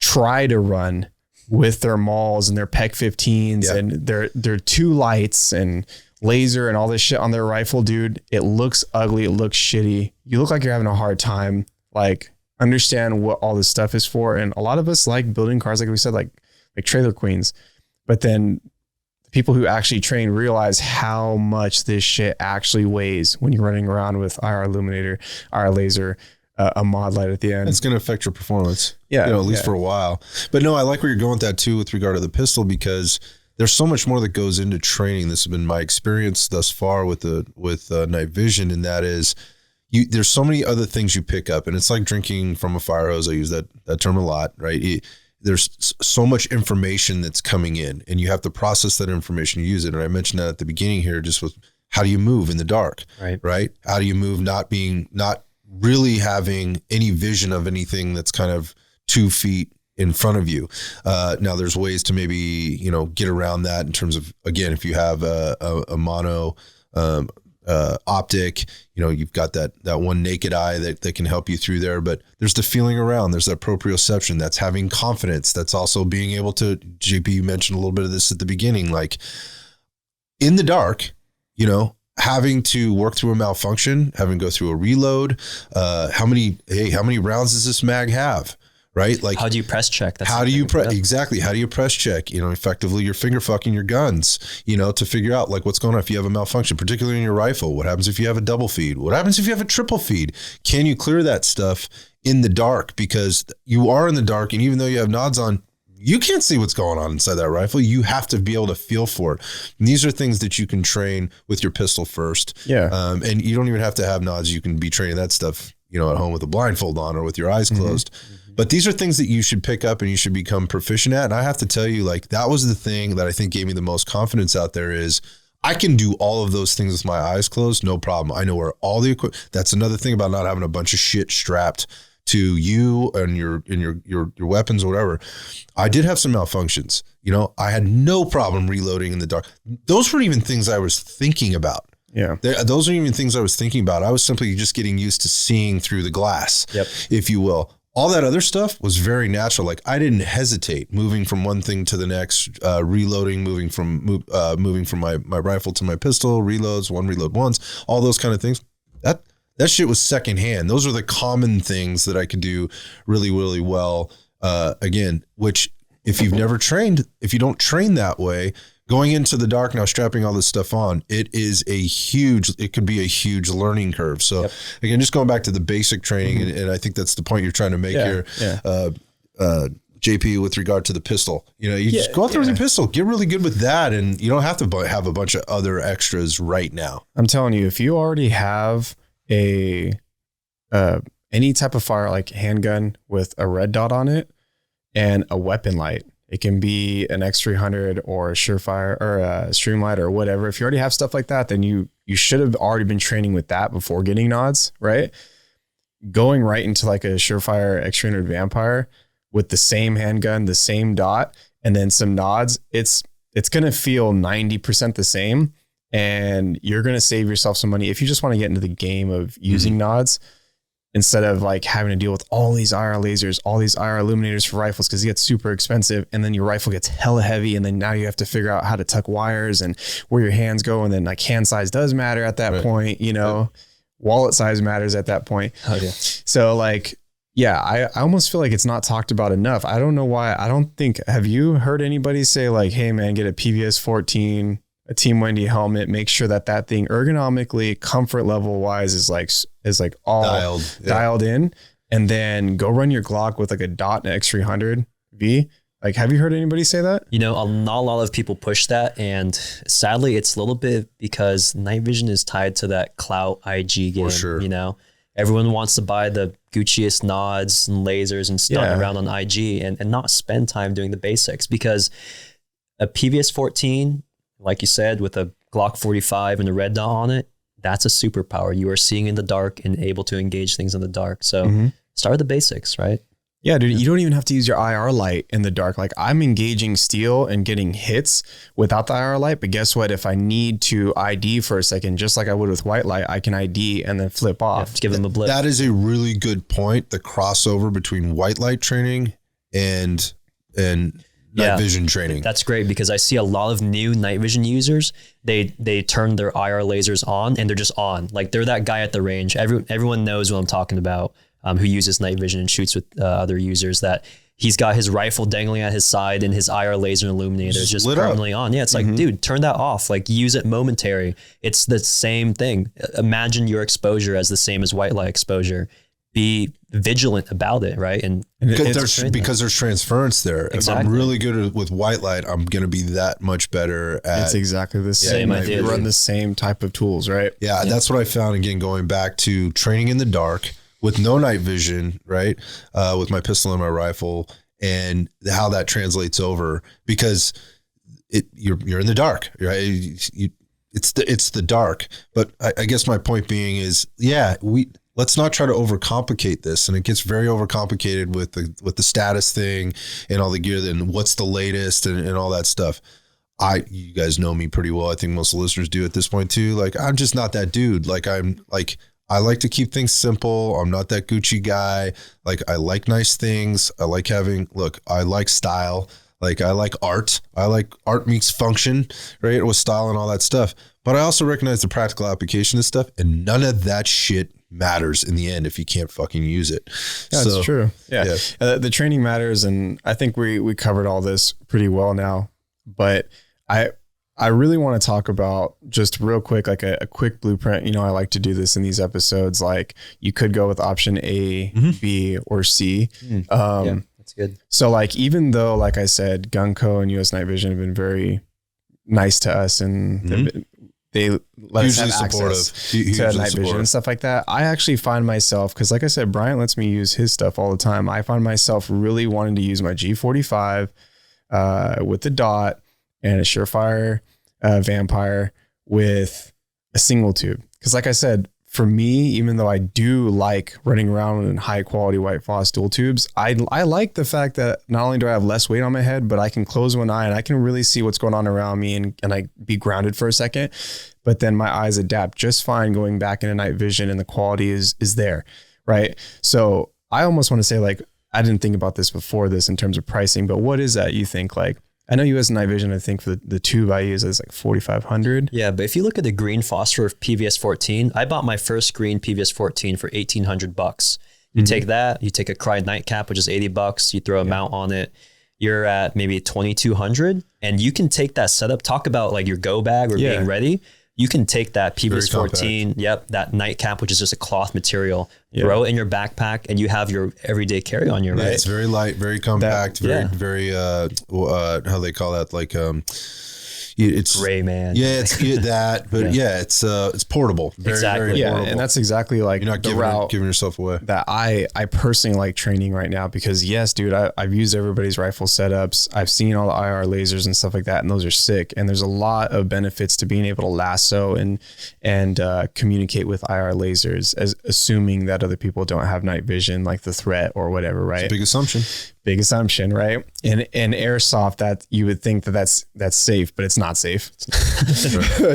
try to run with their Mauls and their PEC 15s and their two lights and laser and all this shit on their rifle, dude. It looks ugly. It looks shitty. You look like you're having a hard time. Like, understand what all this stuff is for. And a lot of us like building cars, like we said, like trailer queens. But then the people who actually train realize how much this shit actually weighs when you're running around with IR illuminator, IR laser, a mod light at the end. It's going to affect your performance. Yeah. At least for a while. But no, I like where you're going with that too, with regard to the pistol, because there's so much more that goes into training. This has been my experience thus far with night vision. And that is there's so many other things you pick up, and it's like drinking from a fire hose. I use that term a lot, right? There's so much information that's coming in, and you have to process that information, use it. And I mentioned that at the beginning here, just with how do you move in the dark, right? How do you move not really having any vision of anything that's kind of 2 feet, in front of you. Now there's ways to maybe, you know, get around that in terms of, again, if you have a mono optic, you know, you've got that one naked eye that can help you through there, but there's the feeling around, there's that proprioception, that's having confidence. That's also being able to, JP, you mentioned a little bit of this at the beginning, like in the dark, you know, having to work through a malfunction, having to go through a reload. How many rounds does this mag have? Right? Like, how do you press check? Exactly. How do you press check? You know, effectively you're finger fucking your guns, you know, to figure out like what's going on if you have a malfunction, particularly in your rifle. What happens if you have a double feed? What happens if you have a triple feed? Can you clear that stuff in the dark? Because you are in the dark, and even though you have nods on, you can't see what's going on inside that rifle. You have to be able to feel for it. And these are things that you can train with your pistol first. Yeah. And you don't even have to have nods. You can be training that stuff, you know, at home with a blindfold on or with your eyes closed. But these are things that you should pick up and you should become proficient at. And I have to tell you, like, that was the thing that I think gave me the most confidence out there is I can do all of those things with my eyes closed. No problem. I know where all the equipment. That's another thing about not having a bunch of shit strapped to you and your weapons or whatever. I did have some malfunctions. You know, I had no problem reloading in the dark. Those weren't even things I was thinking about. Yeah. Those aren't even things I was thinking about. I was simply just getting used to seeing through the glass, if you will. All that other stuff was very natural. Like I didn't hesitate moving from one thing to the next, reloading, moving from my rifle to my pistol, reloads, one reload once, all those kind of things. That shit was secondhand. Those are the common things that I could do really, really well. Again, which if you don't train that way, going into the dark now, strapping all this stuff on, it could be a huge learning curve. So again, just going back to the basic training, and I think that's the point you're trying to make here, JP, with regard to the pistol. You know, you just go through with your pistol, get really good with that, and you don't have to have a bunch of other extras right now. I'm telling you, if you already have any type of fire, like handgun with a red dot on it and a weapon light, it can be an X300 or a Surefire or a Streamlight or whatever. If you already have stuff like that, then you should have already been training with that before getting nods, right? Going right into like a Surefire X300 Vampire with the same handgun, the same dot, and then some nods, it's going to feel 90% the same, and you're going to save yourself some money if you just want to get into the game of using nods, instead of like having to deal with all these IR lasers, all these IR illuminators for rifles, because it gets super expensive, and then your rifle gets hella heavy, and then now you have to figure out how to tuck wires and where your hands go, and then like hand size does matter at that point, you know, wallet size matters at that point. Oh yeah. So like, yeah, I almost feel like it's not talked about enough. I don't know why. Have you heard anybody say like, hey man, get a PVS 14, a Team Wendy helmet, make sure that thing ergonomically, comfort level wise is like all dialed in, and then go run your Glock with like a dot and X300 V. Like, have you heard anybody say that? You know, not a lot of people push that, and sadly it's a little bit because night vision is tied to that clout IG game. For sure. You know, everyone wants to buy the Gucciest nods and lasers and stunt around on IG and not spend time doing the basics, because a PVS 14, like you said, with a Glock 45 and a red dot on it, that's a superpower. You are seeing in the dark and able to engage things in the dark. So start with the basics, right? Yeah, dude, you don't even have to use your IR light in the dark. Like I'm engaging steel and getting hits without the IR light. But guess what? If I need to ID for a second, just like I would with white light, I can ID and then flip off. Give them a blip. That is a really good point. The crossover between white light training and night vision training. That's great, because I see a lot of new night vision users. They turn their IR lasers on and they're just on. Like they're that guy at the range. Everyone knows what I'm talking about, who uses night vision and shoots with other users, that he's got his rifle dangling at his side and his IR laser illuminator is just permanently on. Yeah, it's like, dude, turn that off. Like use it momentary. It's the same thing. Imagine your exposure as the same as white light exposure. Be vigilant about it, right? And because there's transference there. Exactly. If I'm really good with white light, I'm going to be that much better at. It's exactly the same. You run the same type of tools, right? Yeah, that's what I found. Again, going back to training in the dark with no night vision, right? With my pistol and my rifle, and how that translates over, because you're in the dark, right? It's the dark. But I guess my point being is, let's not try to overcomplicate this. And it gets very overcomplicated with the status thing and all the gear and what's the latest and all that stuff. You guys know me pretty well. I think most listeners do at this point too. Like, I'm just not that dude. Like, I like to keep things simple. I'm not that Gucci guy. Like, I like nice things. I like I like style. Like, I like art. I like art meets function, right? With style and all that stuff. But I also recognize the practical application of stuff, and none of that shit matters in the end if you can't fucking use it. Yeah, that's true. Yeah. The training matters. And I think we covered all this pretty well now, but I really want to talk about just real quick, like a quick blueprint. You know, I like to do this in these episodes. Like, you could go with option A, B, or C. Yeah, that's good. So like, even though, like I said, Gunco and US Night Vision have been very nice to us, and they let us have access to night vision and stuff like that, I actually find myself, because like I said, Brian lets me use his stuff all the time. I find myself really wanting to use my G45 with the dot and a Surefire Vampire with a single tube. Because like I said, for me, even though I do like running around in high quality white Phos dual tubes, I like the fact that not only do I have less weight on my head, but I can close one eye and I can really see what's going on around me and I be grounded for a second. But then my eyes adapt just fine going back into night vision, and the quality is there, right? So I almost want to say, like, I didn't think about this before this in terms of pricing, but what is that you think? Like, I know US Night Vision, I think for the tube I use is like 4,500. Yeah, but if you look at the green Phosphor PVS 14, I bought my first green PVS 14 for $1,800. You take that, you take a Cry nightcap, which is $80. You throw a mount on it, you're at maybe 2,200, and you can take that setup. Talk about like your go bag or being ready. You can take that PVS 14, that nightcap, which is just a cloth material, throw it in your backpack, and you have your everyday carry on you, right? It's very light, very compact, very how they call that, like it's gray, man. Yeah, it's that, but it's portable. Very, very portable. And that's exactly like you're not giving yourself away. That I personally like training right now, because yes, dude, I've used everybody's rifle setups. I've seen all the IR lasers and stuff like that, and those are sick. And there's a lot of benefits to being able to lasso and communicate with IR lasers, as assuming that other people don't have night vision, like the threat or whatever, right? It's a big assumption, right? And airsoft, that you would think that's safe, but it's not safe.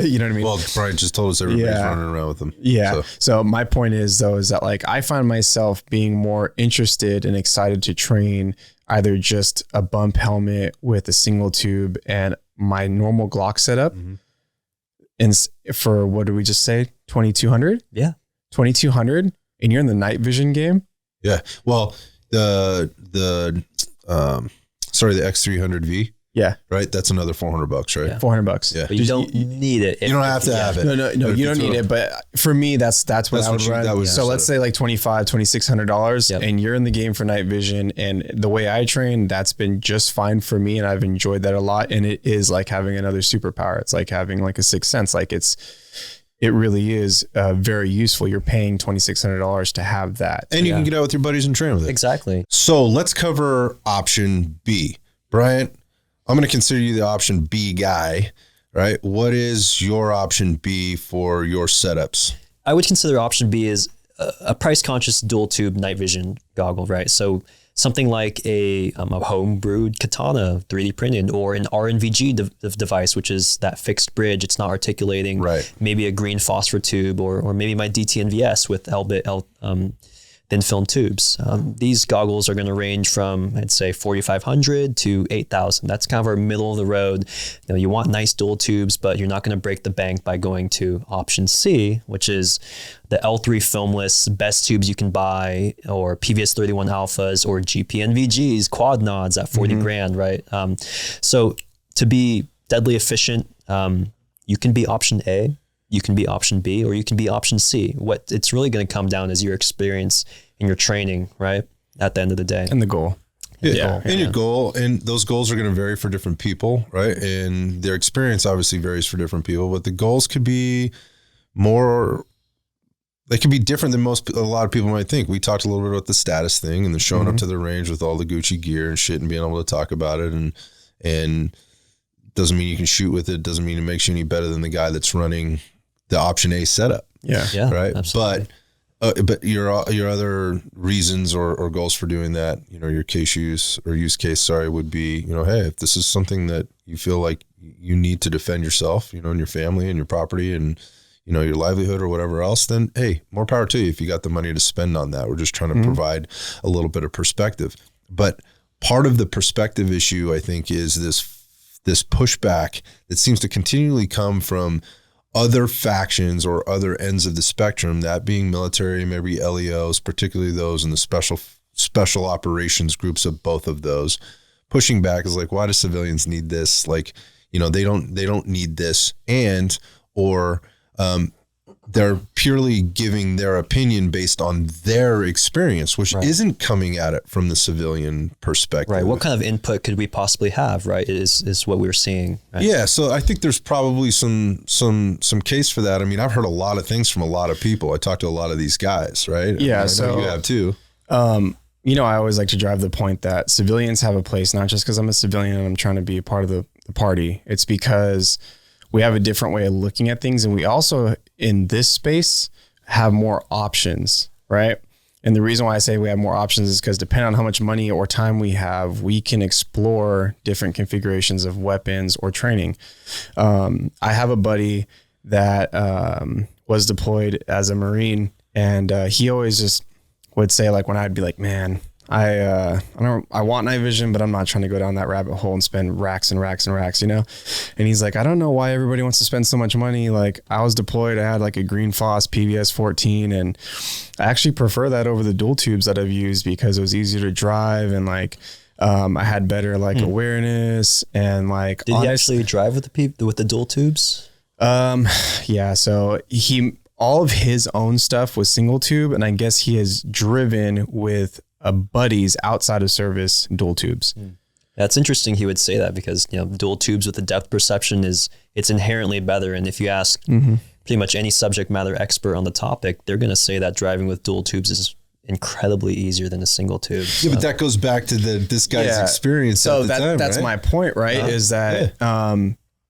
You know what I mean? Well, Brian just told us everybody's running around with them. Yeah. So my point is, though, is that like I find myself being more interested and excited to train either just a bump helmet with a single tube and my normal Glock setup. And for, what did we just say? 2,200? Yeah. 2,200, and you're in the night vision game? Yeah. Well, the X300V. Yeah. Right. That's another $400, right? Yeah. $400. Yeah. But you don't need it. You don't have to have it. No, you don't need it. But for me, that's what I would run. So let's say like $2,500, $2,600, and you're in the game for night vision. And the way I train, that's been just fine for me. And I've enjoyed that a lot. And it is like having another superpower. It's like having like a sixth sense. Like it really is very useful. You're paying $2,600 to have that. And you can get out with your buddies and train with it. Exactly. So let's cover option B. Bryant, I'm going to consider you the option B guy, right? What is your option B for your setups? I would consider option B is a price conscious dual tube night vision goggle, right? So something like a home brewed katana 3D printed, or an RNVG device, which is that fixed bridge. It's not articulating. Right. Maybe a green Phosphor tube, or maybe my DTNVS with thin film tubes. These goggles are going to range from, I'd say, $4,500 to $8,000. That's kind of our middle of the road. You want nice dual tubes, but you're not going to break the bank by going to option C, which is the L3 filmless best tubes you can buy, or PVS 31 alphas, or GPNVGs, quad nods at 40 grand, right? So to be deadly efficient, you can be option A, you can be option B, or you can be option C. What it's really going to come down is your experience and your training, right? At the end of the day. And the goal. Your goal. And those goals are going to vary for different people, right? And their experience obviously varies for different people, but the goals could be they can be different than a lot of people might think. We talked a little bit about the status thing and the showing up to the range with all the Gucci gear and shit and being able to talk about it. And doesn't mean you can shoot with it. Doesn't mean it makes you any better than the guy that's running the option A setup. Yeah. Right. Absolutely. But your other reasons or goals for doing that, your use case, would be, hey, if this is something that you feel like you need to defend yourself, and your family and your property and, your livelihood or whatever else, then, hey, more power to you if you got the money to spend on that. We're just trying to provide a little bit of perspective. But part of the perspective issue, I think, is this pushback that seems to continually come from other factions or other ends of the spectrum, that being military, maybe LEOs, particularly those in the special operations groups of both of those, pushing back is like, why do civilians need this? Like, they don't need this. Or they're purely giving their opinion based on their experience, which isn't coming at it from the civilian perspective. Right. What kind of input could we possibly have? Right. Is what we're seeing. Right? Yeah. So I think there's probably some case for that. I mean, I've heard a lot of things from a lot of people. I talked to a lot of these guys, right? Yeah. I know you have too. I always like to drive the point that civilians have a place, not just because I'm a civilian and I'm trying to be a part of the party. It's because we have a different way of looking at things. And we also, in this space, have more options, right? And the reason why I say we have more options is because depending on how much money or time we have, we can explore different configurations of weapons or training. I have a buddy that was deployed as a Marine, and he always just would say, like, when I'd be like, man, I want night vision, but I'm not trying to go down that rabbit hole and spend racks and racks and racks, And he's like, I don't know why everybody wants to spend so much money. Like, I was deployed, I had like a green Phos PVS 14, and I actually prefer that over the dual tubes that I've used because it was easier to drive, and like, I had better like awareness, and like, did he actually drive with the dual tubes? Yeah. So all of his own stuff was single tube, and I guess he has driven with buddies outside of service dual tubes. That's interesting. He would say that because, dual tubes with the depth perception it's inherently better. And if you ask pretty much any subject matter expert on the topic, they're going to say that driving with dual tubes is incredibly easier than a single tube. Yeah, but that goes back to this guy's experience. So at the time, that's right? my point, right? Is that,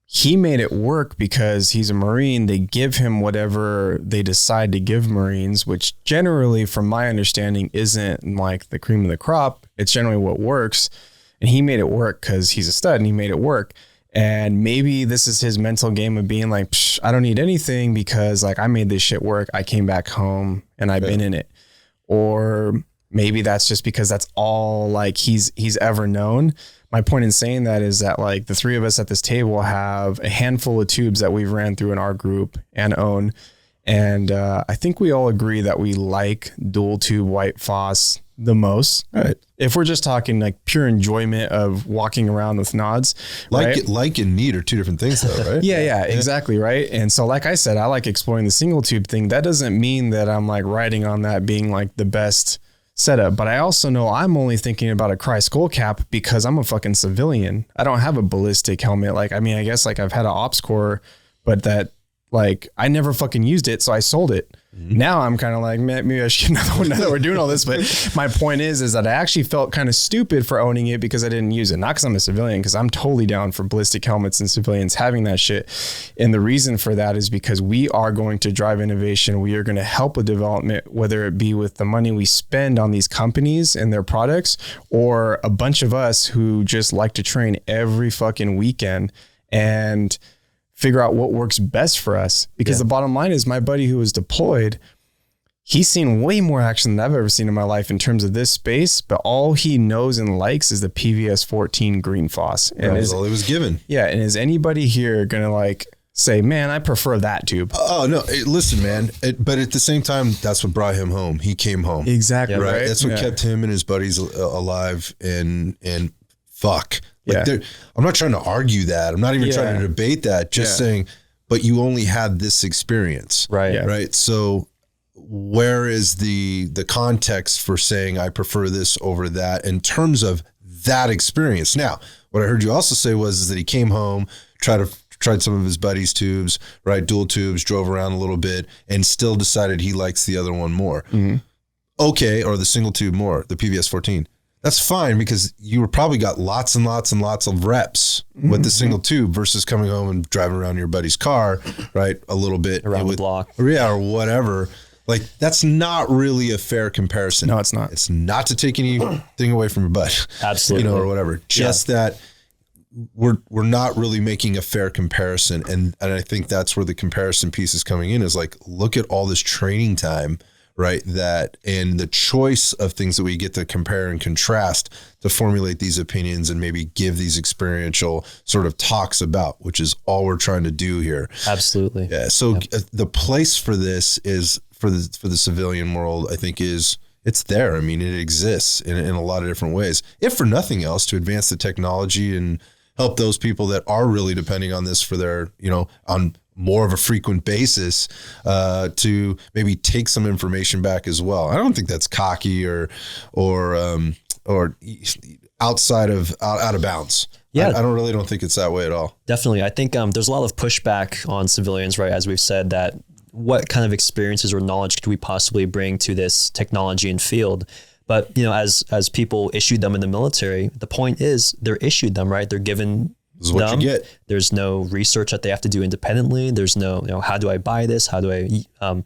he made it work because he's a Marine. They give him whatever they decide to give Marines, which generally, from my understanding, isn't like the cream of the crop. It's generally what works. And he made it work because he's a stud and he made it work. And maybe this is his mental game of being like, I don't need anything because like I made this shit work. I came back home and I've been in it. Or maybe that's just because that's all like he's ever known. My point in saying that is that like the three of us at this table have a handful of tubes that we've ran through in our group and own. And I think we all agree that we like dual tube white Phos the most. Right. If we're just talking like pure enjoyment of walking around with nods. Like and need are two different things though, right? Yeah, exactly. Right. And so like I said, I like exploring the single tube thing. That doesn't mean that I'm like riding on that being like the best setup, but I also know I'm only thinking about a Cry skull cap because I'm a fucking civilian. I don't have a ballistic helmet. Like, I mean, I guess like I've had an ops core, but that like I never fucking used it, so I sold it. Now I'm kind of like, maybe I should get another one now that we're doing all this. But my point is that I actually felt kind of stupid for owning it because I didn't use it. Not because I'm a civilian, because I'm totally down for ballistic helmets and civilians having that shit. And the reason for that is because we are going to drive innovation. We are going to help with development, whether it be with the money we spend on these companies and their products, or a bunch of us who just like to train every fucking weekend and figure out what works best for us. Because the bottom line is my buddy who was deployed, he's seen way more action than I've ever seen in my life in terms of this space, but all he knows and likes is the PVS 14 green Phos. And that was all he was given. Yeah. And is anybody here going to like say, man, I prefer that tube? Oh no. Listen, man. But at the same time, that's what brought him home. He came home. Exactly. Right. That's what kept him and his buddies alive and fuck. Like I'm not trying to argue that. I'm not even trying to debate that. Just saying, but you only had this experience. Right. Yeah. Right. So where is the context for saying I prefer this over that in terms of that experience? Now, what I heard you also say was that he came home, tried some of his buddies' tubes, right? Dual tubes, drove around a little bit, and still decided he likes the other one more. Mm-hmm. Okay. Or the single tube more, the PVS 14. That's fine because you probably got lots and lots and lots of reps with the single tube versus coming home and driving around your buddy's car, right? A little bit around the block. Or whatever. Like, that's not really a fair comparison. No, it's not. It's not to take anything away from your butt. Absolutely. Or whatever. Just that we're not really making a fair comparison. And I think that's where the comparison piece is coming in, is like, look at all this training time, right? And the choice of things that we get to compare and contrast to formulate these opinions and maybe give these experiential sort of talks about, which is all we're trying to do here. Absolutely. Yeah. So the place for this is for the civilian world, I think it's there. I mean, it exists in a lot of different ways, if for nothing else, to advance the technology and help those people that are really depending on this for their, on more of a frequent basis, to maybe take some information back as well. I don't think that's cocky or outside of out of bounds. Yeah. I don't think it's that way at all. Definitely. I think there's a lot of pushback on civilians, right? As we've said, that what kind of experiences or knowledge could we possibly bring to this technology and field? But, as people issued them in the military, the point is they're issued them, right? They're given This is what you get. There's no research that they have to do independently. There's no, how do I buy this? How do I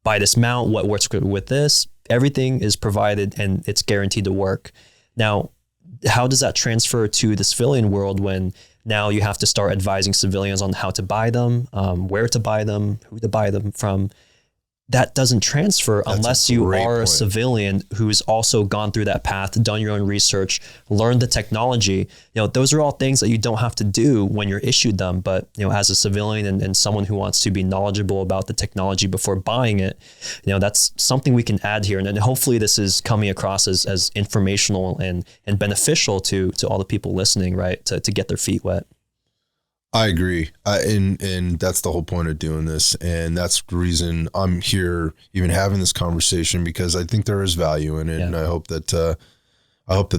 buy this mount? What works with this? Everything is provided and it's guaranteed to work. Now, how does that transfer to the civilian world when now you have to start advising civilians on how to buy them, where to buy them, who to buy them from? That doesn't transfer unless you are a civilian who's also gone through that path, done your own research, learned the technology. Those are all things that you don't have to do when you're issued them. But, as a civilian and someone who wants to be knowledgeable about the technology before buying it, that's something we can add here. And hopefully this is coming across as informational and beneficial to all the people listening, right? To get their feet wet. I agree. And that's the whole point of doing this. And that's the reason I'm here even having this conversation, because I think there is value in it. Yeah. And I hope that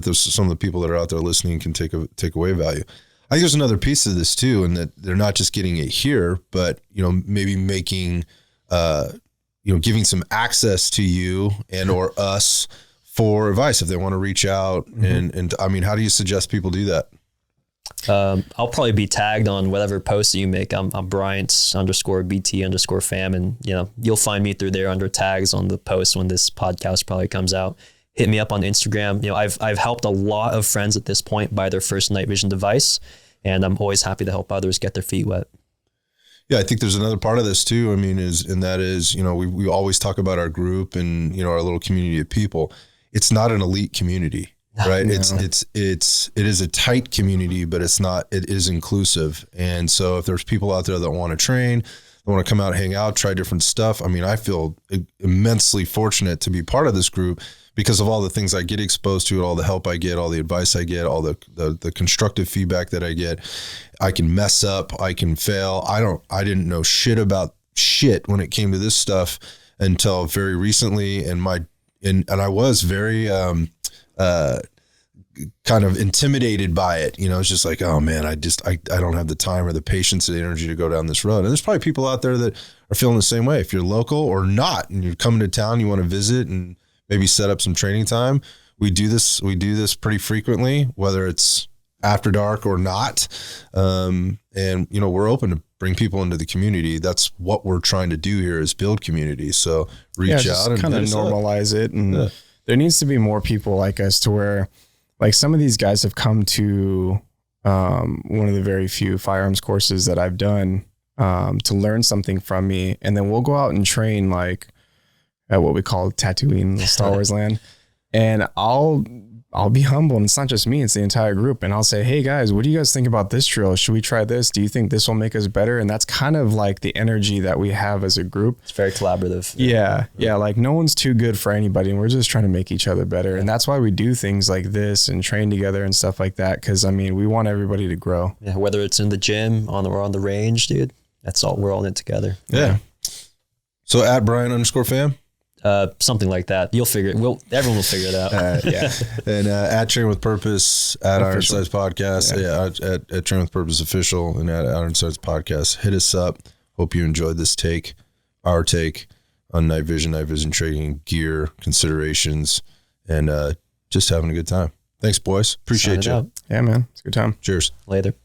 there's some of the people that are out there listening can take away value. I think there's another piece of this too, and that they're not just getting it here, but, maybe making, giving some access to you and or us for advice if they want to reach out. Mm-hmm. And I mean, how do you suggest people do that? I'll probably be tagged on whatever post that you make. I'm Bryant_BT_fam. And, you'll find me through there under tags on the post when this podcast probably comes out. Hit me up on Instagram. I've helped a lot of friends at this point buy their first night vision device, and I'm always happy to help others get their feet wet. Yeah, I think there's another part of this too. I mean, we always talk about our group and, our little community of people. It's not an elite community. Right. No. It is a tight community, but it is inclusive. And so if there's people out there that want to train, they want to come out, hang out, try different stuff. I mean, I feel immensely fortunate to be part of this group because of all the things I get exposed to, all the help I get, all the advice I get, all the constructive feedback that I get. I can mess up. I can fail. I didn't know shit about shit when it came to this stuff until very recently. And I was very, kind of intimidated by it. It's just like, oh man, I don't have the time or the patience or the energy to go down this road. And there's probably people out there that are feeling the same way. If you're local or not, and you're coming to town, you want to visit and maybe set up some training time. We do this pretty frequently, whether it's after dark or not. And we're open to bring people into the community. That's what we're trying to do here, is build community. So reach out and kind of normalize it. And there needs to be more people like us, to where, like, some of these guys have come to one of the very few firearms courses that I've done to learn something from me. And then we'll go out and train, like, at what we call Tatooine, Star Wars land. And I'll be humble, and it's not just me, it's the entire group. And I'll say, hey guys, what do you guys think about this drill? Should we try this? Do you think this will make us better? And that's kind of like the energy that we have as a group. It's very collaborative. Yeah. Like, no one's too good for anybody, and we're just trying to make each other better. And that's why we do things like this and train together and stuff like that. Cause we want everybody to grow. Yeah. Whether it's in the gym or on the range, dude, we're all in it together. Yeah. So at Brian_fam. Something like that. You'll figure it. Everyone will figure it out. Yeah. And at Train with Purpose, at Iron Sights Podcast, at Train with Purpose Official, and at Iron Sights Podcast. Hit us up. Hope you enjoyed this our take on night vision training, gear, considerations, and just having a good time. Thanks, boys. Appreciate you. Yeah, man. It's a good time. Cheers. Later.